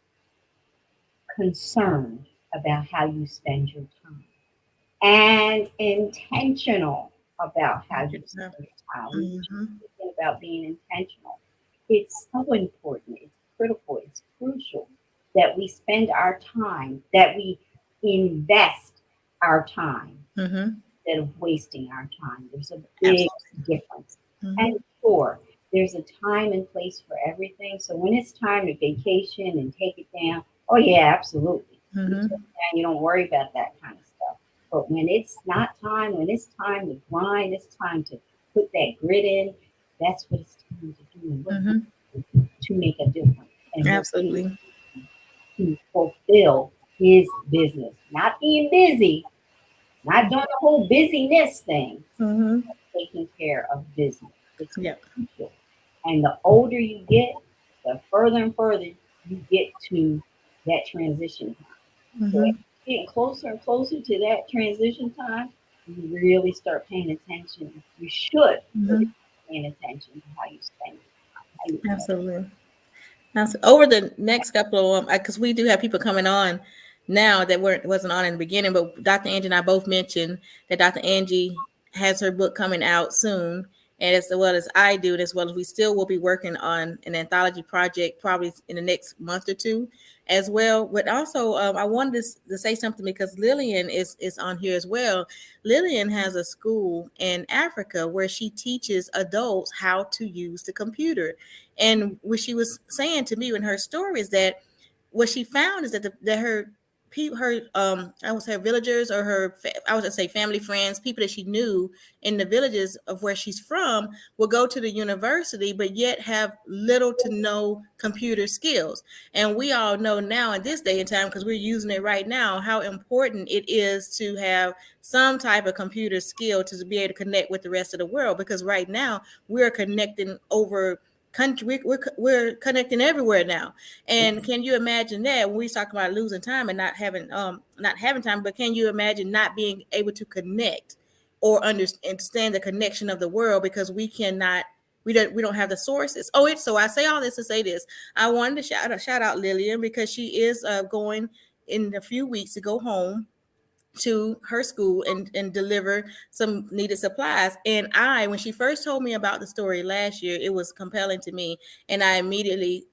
concerned about how you spend your time and intentional about how you spend your time. We were just Mhm. speaking about being intentional. It's so important, it's critical, it's crucial that we spend our time, that we invest our time Mhm. instead of wasting our time. There's a big Absolutely. difference. And Mhm. sure, there's a time and place for everything. So when it's time to vacation and take it down, oh yeah, absolutely. You take it Mhm. down, you don't worry about that kind of stuff. But when it's not time, when it's time to grind, it's time to put that grit in, that's what it's time to do. And what Mhm. to make a difference and what Absolutely. to fulfill his business. Not being busy, not doing the whole busyness thing, Mhm. taking care of business. It's Yep. crucial. And the older you get, the further and further you get to that transition time. So as Mhm. you get closer and closer to that transition time, you really start paying attention. You should really Mhm. be paying attention to how you spend it, how you invest. Absolutely. Now, so over the next couple of because we do have people coming on now that wasn't on in the beginning, but Dr. Angie and I both mentioned that Dr. Angie has her book coming out soon, and as well as I do, and as well as we still will be working on an anthology project probably in the next month or two as well. But also, I wanted to say something because Lillian is on here as well. Lillian has a school in Africa where she teaches adults how to use the computer. And what she was saying to me in her story is that what she found is that that her people, her I would say villagers or I would say family friends, people that she knew in the villages of where she's from, would go to the university, but yet have little to no computer skills. And we all know now in this day and time, because we're using it right now, how important it is to have some type of computer skill to be able to connect with the rest of the world. Because right now we're connecting over country, we're connecting everywhere now. And can you imagine that when we talk about losing time and not having time, but can you imagine not being able to connect or understand the connection of the world because we don't have the sources. So I say all this to say this. I wanted to shout out Lillian because she is going in a few weeks to go home to her school and deliver some needed supplies. And when she first told me about the story last year, it was compelling to me. And I immediately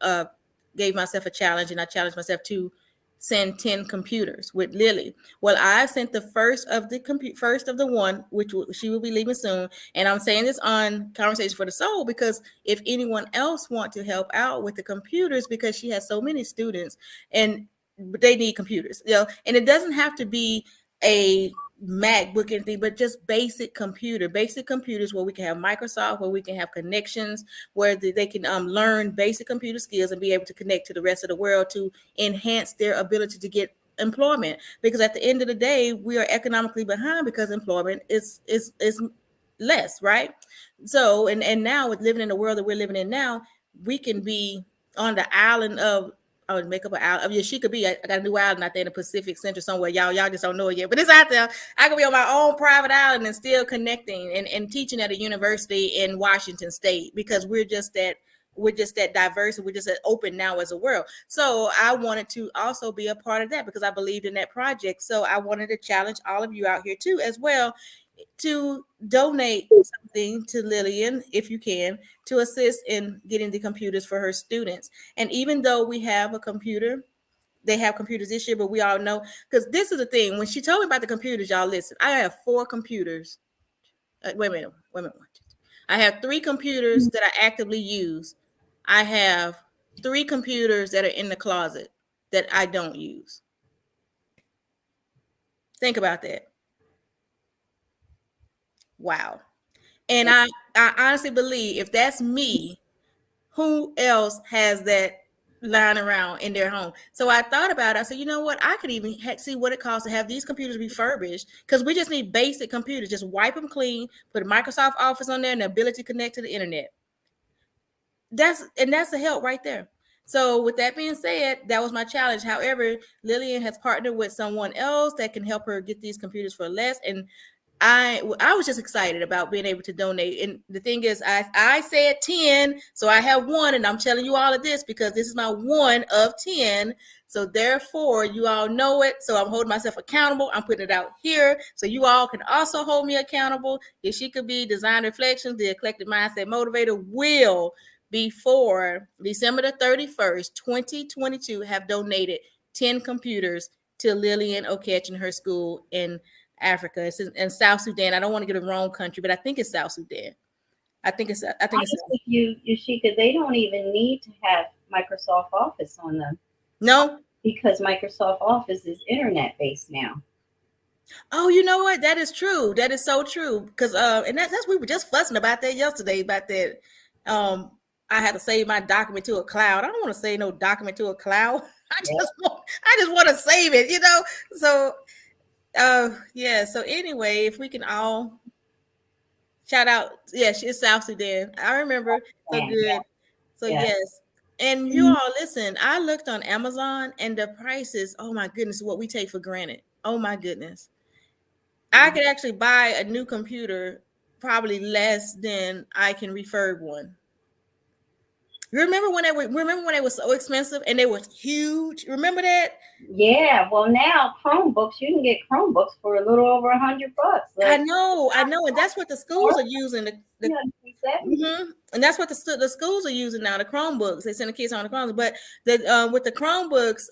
gave myself a challenge, and I challenged myself to send 10 computers with Lily. Well, I sent the first of the one, which she will be leaving soon. And I'm saying this on Conversation for the Soul because if anyone else want to help out with the computers, because she has so many students and they need computers, and it doesn't have to be a MacBook anything, but just basic computers where we can have Microsoft, where we can have connections, where they can learn basic computer skills and be able to connect to the rest of the world to enhance their ability to get employment. Because at the end of the day, we are economically behind because employment is less, right? So and now with living in the world that we're living in now, we can be on the island of I would make up an island. Yashica be. I got a new island out there in the Pacific Center somewhere. Y'all just don't know it yet, but it's out there. I could be on my own private island and still connecting and teaching at a university in Washington State because we're just that diverse and we're just that open now as a world. So I wanted to also be a part of that because I believed in that project. So I wanted to challenge all of you out here too as well to donate something to Lillian, if you can, to assist in getting the computers for her students. And even though we have a computer, they have computers this year, but we all know, because this is the thing, when she told me about the computers, y'all listen, I have 4 computers. Wait a minute. I have 3 computers that I actively use. I have 3 computers that are in the closet that I don't use. Think about that. Wow. And I honestly believe if that's me, who else has that lying around in their home? So I thought about it. I said, you know what? I could even see what it costs to have these computers refurbished because we just need basic computers. Just wipe them clean, put a Microsoft Office on there and the ability to connect to the internet. That's a help right there. So with that being said, that was my challenge. However, Lillian has partnered with someone else that can help her get these computers for less. And I was just excited about being able to donate. And the thing is, I said 10, so I have 1, and I'm telling you all of this because this is my 1 of 10. So therefore, you all know it. So I'm holding myself accountable. I'm putting it out here so you all can also hold me accountable. If she could be Design Reflections, the Eclectic Mindset Motivator will, before December the 31st, 2022, have donated 10 computers to Lillian Oketch in her school in Africa. It's in South Sudan. I don't want to get the wrong country, but I think it's South Sudan. I think it's Honestly, Yashica, they don't even need to have Microsoft Office on them. No, because Microsoft Office is internet based now. Oh, you know what? That is true. That is so true. Because and that's we were just fussing about that yesterday. About that, I had to save my document to a cloud. I don't want to save no document to a cloud. I just want to save it. So yeah. So anyway, if we can all shout out, yeah, she's South Sudan. I remember. So good. Yeah. So yes. And you all listen, I looked on Amazon and the prices, oh my goodness, what we take for granted. Oh my goodness. I could actually buy a new computer probably less than I can refurb one. Remember when they were so expensive and they were huge? Remember that? Yeah. Well, now Chromebooks, you can get Chromebooks for a little over $100. I know, and that's what the schools are using. And that's what the schools are using now. The Chromebooks, they send the kids on the Chromebooks. But with the Chromebooks,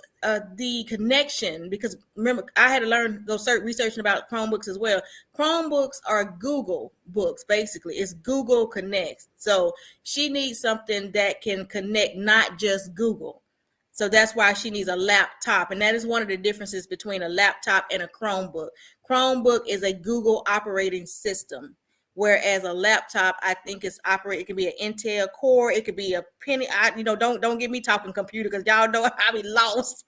the connection, because remember, I had to go researching about Chromebooks as well. Chromebooks are Google books, basically. It's Google Connect. So she needs something that can connect, not just Google. So that's why she needs a laptop. And that is one of the differences between a laptop and a Chromebook. Chromebook is a Google operating system, whereas a laptop, I think it could be an Intel Core. It could be a Penny. Don't get me talking computer because y'all know I be lost.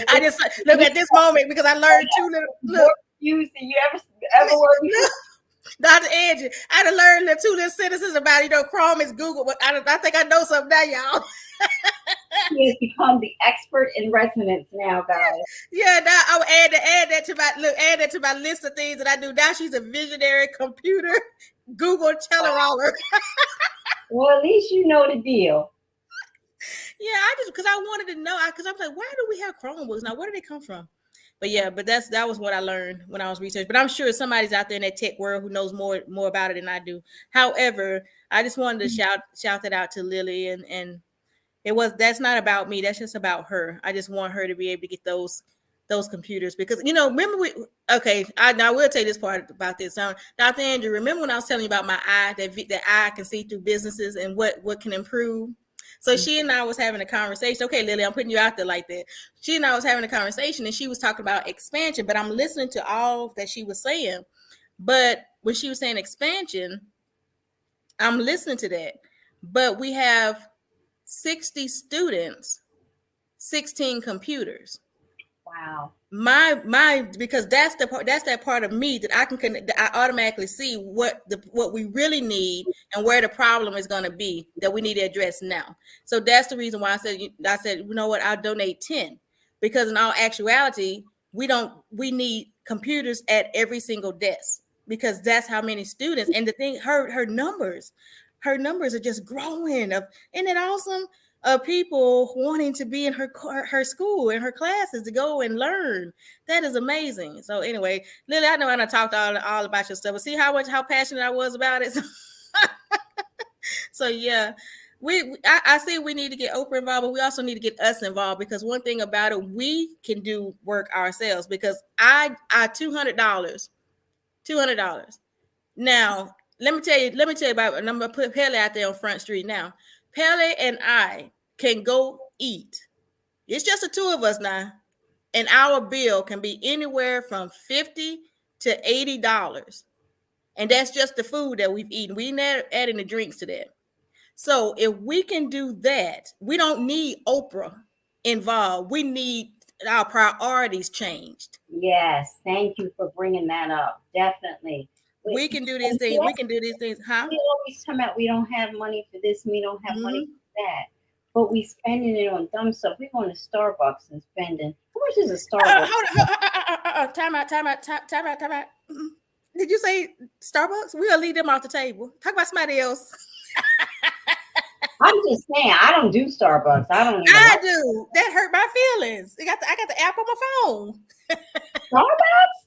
I just look at this moment because I learned 2 little. Look. You ever work? Dr. Angie, I done learned the two little sentences about, Chrome is Google, but I think I know something now, y'all. She has become the expert in resonance now, guys. Yeah, now I will add that to my list of things that I do. Now she's a visionary computer Google teller. Well, at least you know the deal. Yeah, because I wanted to know, because I was like, why do we have Chromebooks now? Where do they come from? But yeah, that was what I learned when I was researching. But I'm sure somebody's out there in that tech world who knows more about it than I do. However, I just wanted to shout that out to Lily, and that's not about me. That's just about her. I just want her to be able to get those computers, because remember I will tell you this part about this. Dr. Andrew, remember when I was telling you about my eye, that eye can see through businesses and what can improve? So she and I was having a conversation. Okay, Lily, I'm putting you out there like that. She and I was having a conversation, and she was talking about expansion, but I'm listening to all that she was saying. But when she was saying expansion, I'm listening to that. But we have 60 students, 16 computers. Wow. Because that's that part of me that I can connect, that I automatically see what we really need and where the problem is going to be that we need to address now. So that's the reason why I said, you know what, I'll donate 10, because in all actuality, we need computers at every single desk, because that's how many students. And the thing, her numbers are just growing. Isn't it awesome? Of people wanting to be in her school and her classes to go and learn. That is amazing. So anyway, Lily, I know I done talked all about your stuff, but see how passionate I was about it. So yeah, I see we need to get Oprah involved, but we also need to get us involved, because one thing about it, we can do work ourselves, because I $200. Now, let me tell you about, and I'm gonna put Pele out there on Front Street now. Pele and I can go eat. It's just the two of us now, and our bill can be anywhere from $50 to $80, and that's just the food that we've eaten. We never adding the drinks to that. So if we can do that, we don't need Oprah involved. We need our priorities changed. Yes, thank you for bringing that up. Definitely. We can do these things. We can do these things, huh? We always come out, we don't have money for this, and we don't have money for that. But we spending it on dumb stuff. We're going to Starbucks and spending. How much is a Starbucks? Time out. Did you say Starbucks? We'll leave them off the table. Talk about somebody else. I'm just saying, I don't do Starbucks. I do. That hurt my feelings. I got the app on my phone. Starbucks?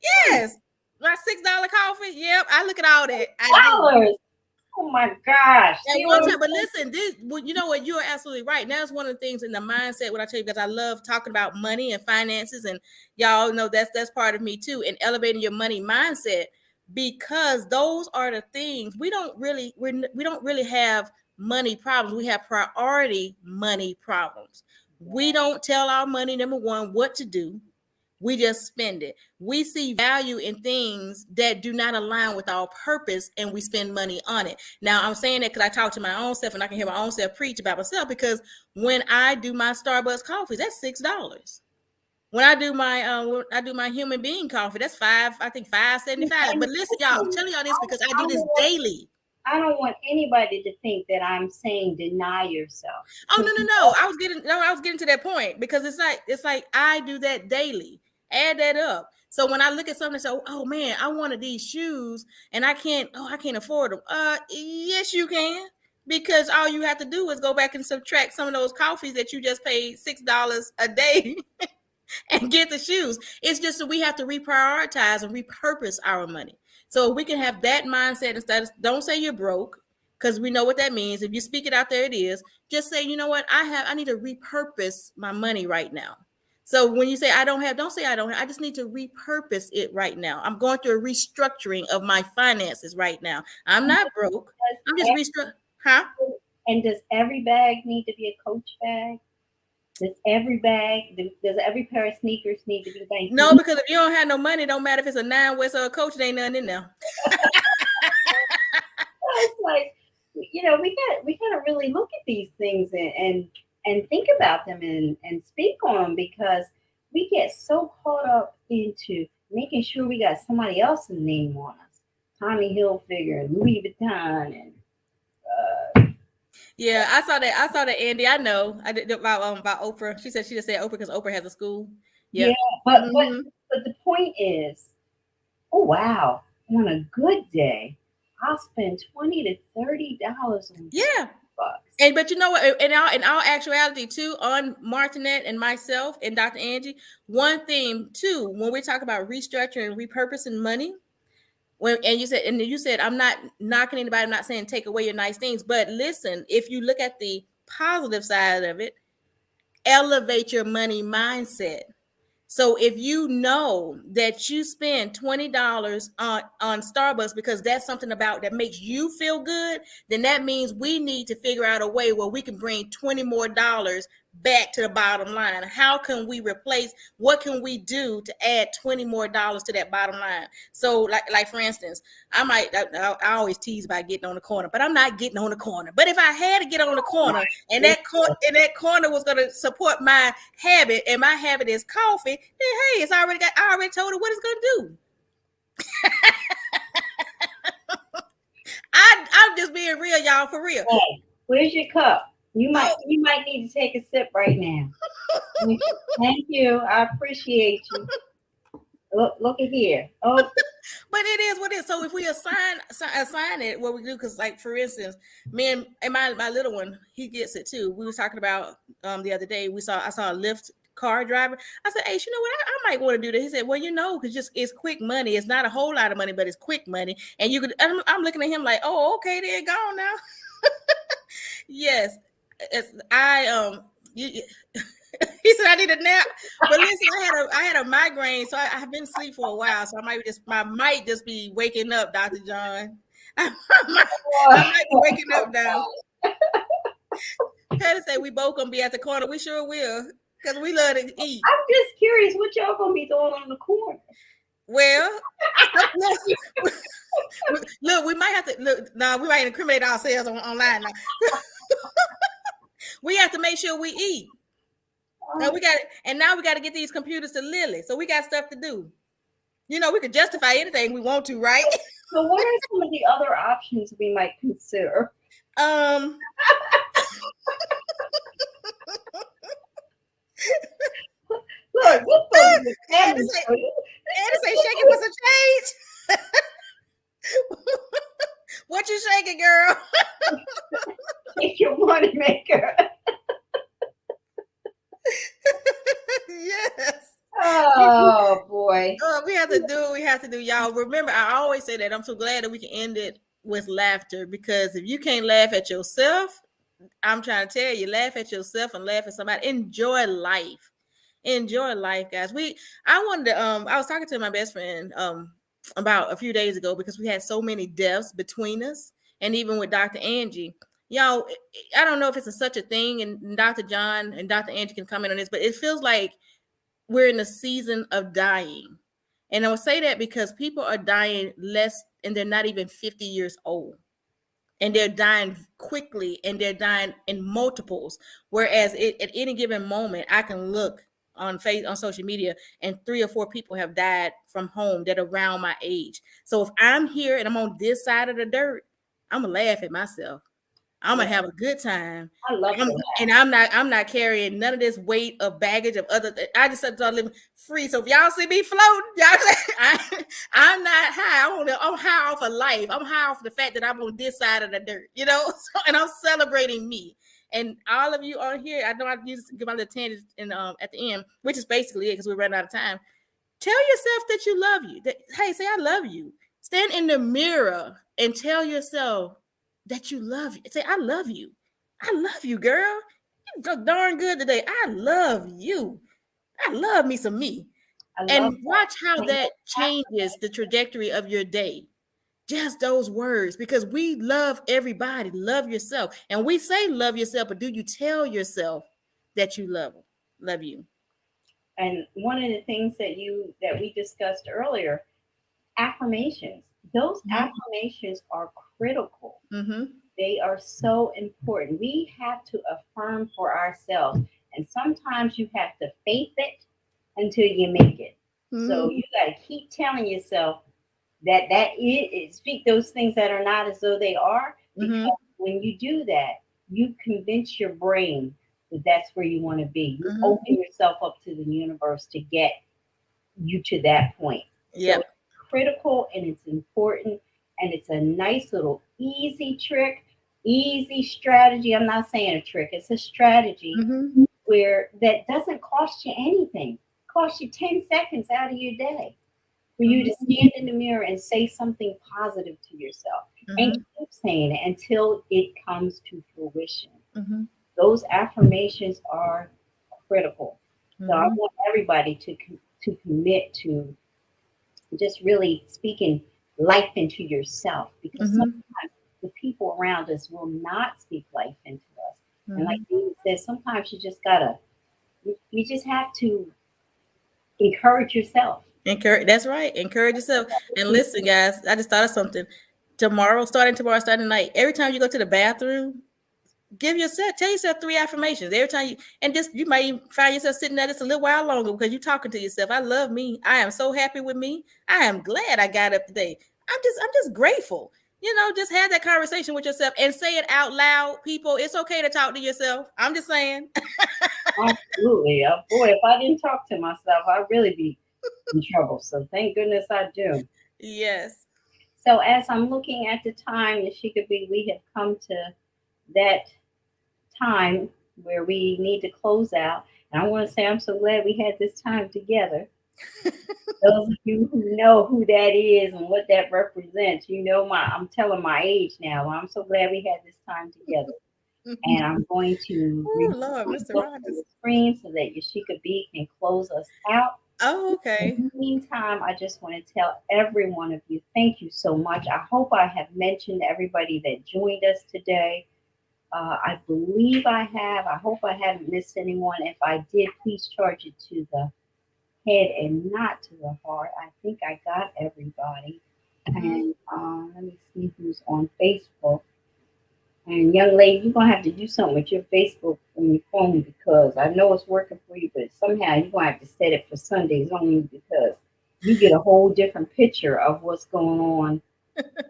Yes. My $6 coffee. Yep. I look at all that. $6. Oh my gosh. But listen, you know what? You're absolutely right. Now, it's one of the things in the mindset, what I tell you, because I love talking about money and finances, and y'all know that's part of me too, and elevating your money mindset, because those are the things we don't really have money problems. We have priority money problems. We don't tell our money, number one, what to do. We just spend it. We see value in things that do not align with our purpose, and we spend money on it. Now, I'm saying that because I talk to my own self, and I can hear my own self preach about myself, because when I do my Starbucks coffee, that's $6. When I do my human being coffee, that's $5.75. But listen, y'all, I'm telling y'all this because I do this daily. I don't want anybody to think that I'm saying deny yourself. Oh, no. I was getting to that point, because it's like I do that daily. Add that up. So when I look at something and say, oh man, I wanted these shoes and I can't afford them. Yes, you can, because all you have to do is go back and subtract some of those coffees that you just paid $6 a day and get the shoes. It's just that we have to reprioritize and repurpose our money. So we can have that mindset instead of, don't say you're broke, because we know what that means. If you speak it out there, it is. Just say, you know what, I need to repurpose my money right now. So when you say don't say I don't have, I just need to repurpose it right now. I'm going through a restructuring of my finances right now. I'm not broke. I'm just restructuring. Huh? And does every bag need to be a Coach bag? Does every pair of sneakers need to be bank? No, because if you don't have no money, it don't matter if it's a 9 West or a Coach, there ain't nothing in there. It's like, we gotta really look at these things and think about them and speak on them, because we get so caught up into making sure we got somebody else's name on us. Tommy Hilfiger and Louis Vuitton and Yeah, I saw that. I saw that, Andy. I know. I did about Oprah. She just said Oprah because Oprah has a school. yeah, Yep. but but Hmm. but the point is, oh wow, on a good day, I'll spend $20 to $30 on Yeah. Starbucks. And but you know what? In our actuality too, on Martinet and myself and Dr. Angie, one thing too, when we talk about restructuring and repurposing money, and you said I'm not knocking anybody, I'm not saying take away your nice things, but listen, if you look at the positive side of it, elevate your money mindset. So if you know that you spend $20 on Starbucks because that's something about that makes you feel good, then that means we need to figure out a way where we can bring 20 more dollars back to the bottom line. How can we replace, what can we do to add 20 more dollars to that bottom line? So like for instance, I always tease about getting on the corner, but I'm not getting on the corner. But if I had to get on the corner and that corner was going to support my habit, and my habit is coffee, then hey, I already told her what it's going to do. I'm just being real, y'all, for real. Hey, where's your cup? You might Oh, you might need to take a sip right now. Thank you. I appreciate you. Look at here. Oh, but it is what it is. So if we assign it, what we do, because like for instance, me and my little one, he gets it too. We was talking about the other day. I saw a Lyft car driver. I said, hey, you know what? I might want to do that. He said, well, because just it's quick money. It's not a whole lot of money, but it's quick money. And you could. I'm looking at him like, oh, okay, then go on now. Yes, you, he said I need a nap. But listen, I had a migraine, so I've been asleep for a while. So I might just be waking up, Dr. John. I might be waking up now. Patty said we both gonna be at the corner. We sure will, because we love to eat. I'm just curious what y'all gonna be doing on the corner. Well, look, we might have to look. No, we might incriminate ourselves online now. We have to make sure we eat. No, now we got to get these computers to Lily. So we got stuff to do. We could justify anything we want to, right? So what are some of the other options we might consider? Um, Look, what's supposed to be Andy family say, for you? shaking for some change. What you shaking, girl? Take your money maker. Yes. Oh boy. We have to do what we have to do, y'all. Remember, I always say that I'm so glad that we can end it with laughter, because if you can't laugh at yourself, I'm trying to tell you, laugh at yourself and laugh at somebody. Enjoy life. Enjoy life, guys. I was talking to my best friend about a few days ago, because we had so many deaths between us, and even with Dr. Angie. Y'all, I don't know if it's such a thing, and Dr. John and Dr. Angie can comment on this, but it feels like we're in a season of dying. And I will say that because people are dying less, and they're not even 50 years old. And they're dying quickly, and they're dying in multiples. Whereas at any given moment, I can look on social media, and 3 or 4 people have died from home that are around my age. So if I'm here and I'm on this side of the dirt, I'm gonna laugh at myself. I'm gonna have a good time. I love to And I'm not carrying none of this weight of baggage of other. I just start living free. So if y'all see me floating, I'm not high. I'm high off of life. I'm high off the fact that I'm on this side of the dirt, So, and I'm celebrating me. And all of you on here, I know I used to give my little tangent at the end, which is basically it, because we're running out of time. Tell yourself that you love you. Hey, say I love you. Stand in the mirror and tell yourself that you love you. Say, I love you. I love you, girl. You look darn good today. I love you. I love me some me. I love And watch how that changes the trajectory of your day. Just those words, because we love everybody. Love yourself. And we say love yourself, but do you tell yourself that you love you? And one of the things that we discussed earlier, affirmations. Those affirmations are critical. Mm-hmm. They are so important. We have to affirm for ourselves. And sometimes you have to faith it until you make it. So you got to keep telling yourself, Speak those things that are not as though they are, Mm-hmm. because when you do that, you convince your brain that that's where you want to be. You Mm-hmm. open yourself up to the universe to get you to that point. So Yep. it's critical and it's important, and it's a nice little easy trick, easy strategy. I'm not saying a trick, it's a strategy Mm-hmm. where that doesn't cost you anything. It costs you 10 seconds out of your day for you to stand in the mirror and say something positive to yourself and Mm-hmm. keep saying it until it comes to fruition. Mm-hmm. Those affirmations are critical. So I Mm-hmm. want everybody to commit to just really speaking life into yourself, because Mm-hmm. sometimes the people around us will not speak life into us. And like Mm-hmm. David says, sometimes you just have to encourage yourself. Encourage. That's right. Encourage yourself. And listen, guys, I just thought of something. Tomorrow, starting tonight. Every time you go to the bathroom, tell yourself 3 affirmations every time and just you might even find yourself sitting there just a little while longer because you're talking to yourself. I love me. I am so happy with me. I am glad I got up today. I'm just grateful. Just have that conversation with yourself and say it out loud. People, it's okay to talk to yourself. I'm just saying. Absolutely. Boy, if I didn't talk to myself, I'd really be in trouble. So thank goodness I do. Yes. So as I'm looking at the time, Yashika B, we have come to that time where we need to close out. And I want to say I'm so glad we had this time together. Those of you who know who that is and what that represents, I'm telling my age now. I'm so glad we had this time together. And I'm going to Oh remove Lord, Mr. myself from Rogers. the screen so that Yashika B can close us out. Oh, In okay. the meantime, I just want to tell every one of you, thank you so much. I hope I have mentioned everybody that joined us today. I believe I have. I hope I haven't missed anyone. If I did, please charge it to the head and not to the heart. I think I got everybody. Mm-hmm. And let me see who's on Facebook. And young lady, you're gonna have to do something with your Facebook on your phone, because I know it's working for you, but somehow you're gonna have to set it for Sundays only, because you get a whole different picture of what's going on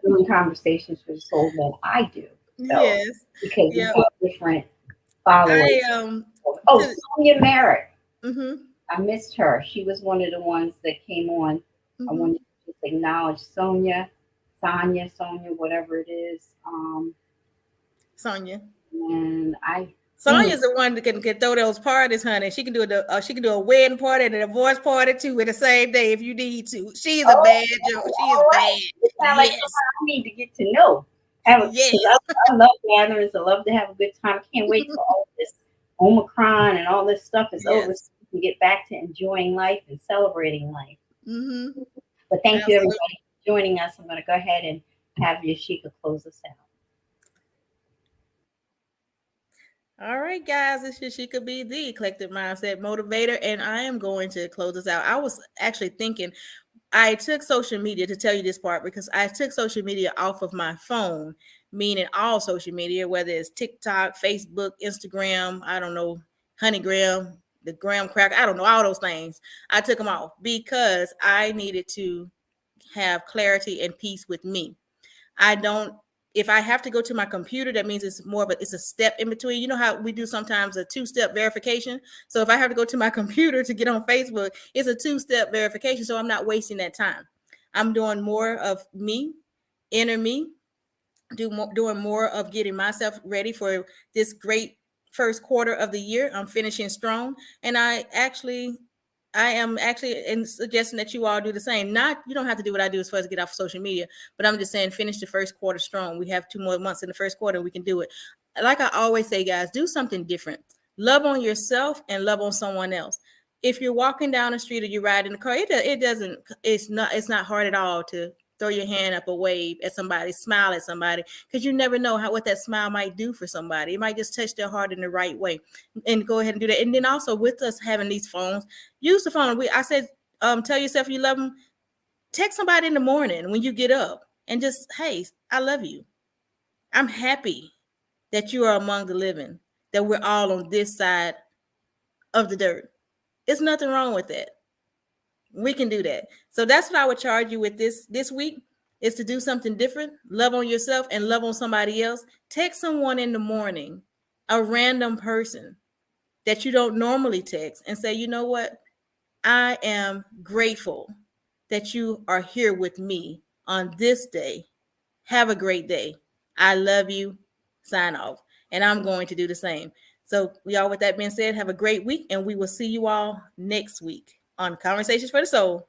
during conversations for the soul than I do. So Yes. because you Yeah. have different followers. I Oh, to, Sonia Merritt. mm-hmm. I missed her. She was one of the ones that came on. I Mm-hmm. wanted to just acknowledge Sonia, whatever it is. Sonia. And I think, Sonya's the one that can throw those parties, honey. She can do a wedding party and a divorce party too in the same day if you need to. She is a oh, bad joke. She is all right. bad. You sound like Yes. somebody I need to get to know. Because Yes. I love gatherings. I love to have a good time. I can't wait till all this Omicron and all this stuff is over, so Yes. we can get back to enjoying life and celebrating life. Mm-hmm. But thank you, Absolutely. everybody, for joining us. I'm going to go ahead and have Yashika close us out. All right, guys. This is She Could Be the Eclectic Mindset Motivator, and I am going to close this out. I was actually thinking I took social media to tell you this part because I took social media off of my phone, meaning all social media, whether it's TikTok, Facebook, Instagram, I don't know, Honeygram, the Graham Crack, I don't know, all those things. I took them off because I needed to have clarity and peace with me. I don't if I have to go to my computer, that means it's a step in between. You know how we do sometimes a two-step verification. So if I have to go to my computer to get on Facebook, it's a two-step verification. So I'm not wasting that time. I'm doing more of me, inner me, doing more of getting myself ready for this great first quarter of the year. I'm finishing strong, and I am actually in suggesting that you all do the same. Not you don't have to do what I do as far as get off social media, but I'm just saying finish the first quarter strong. We have 2 more months in the first quarter, we can do it. Like I always say, guys, do something different. Love on yourself and love on someone else. If you're walking down the street or you ride in the car, it doesn't. It's not hard at all to throw your hand up, a wave at somebody, smile at somebody, because you never know what that smile might do for somebody. It might just touch their heart in the right way. And go ahead and do that. And then also with us having these phones, use the phone. I said, tell yourself you love them. Text somebody in the morning when you get up and just, hey, I love you. I'm happy that you are among the living, that we're all on this side of the dirt. There's nothing wrong with that. We can do that. So that's what I would charge you with this week, is to do something different. Love on yourself and love on somebody else. Text someone in the morning, a random person that you don't normally text, and say, you know what? I am grateful that you are here with me on this day. Have a great day. I love you. Sign off. And I'm going to do the same. So, y'all, with that being said, have a great week, and we will see you all next week on Conversations for the Soul.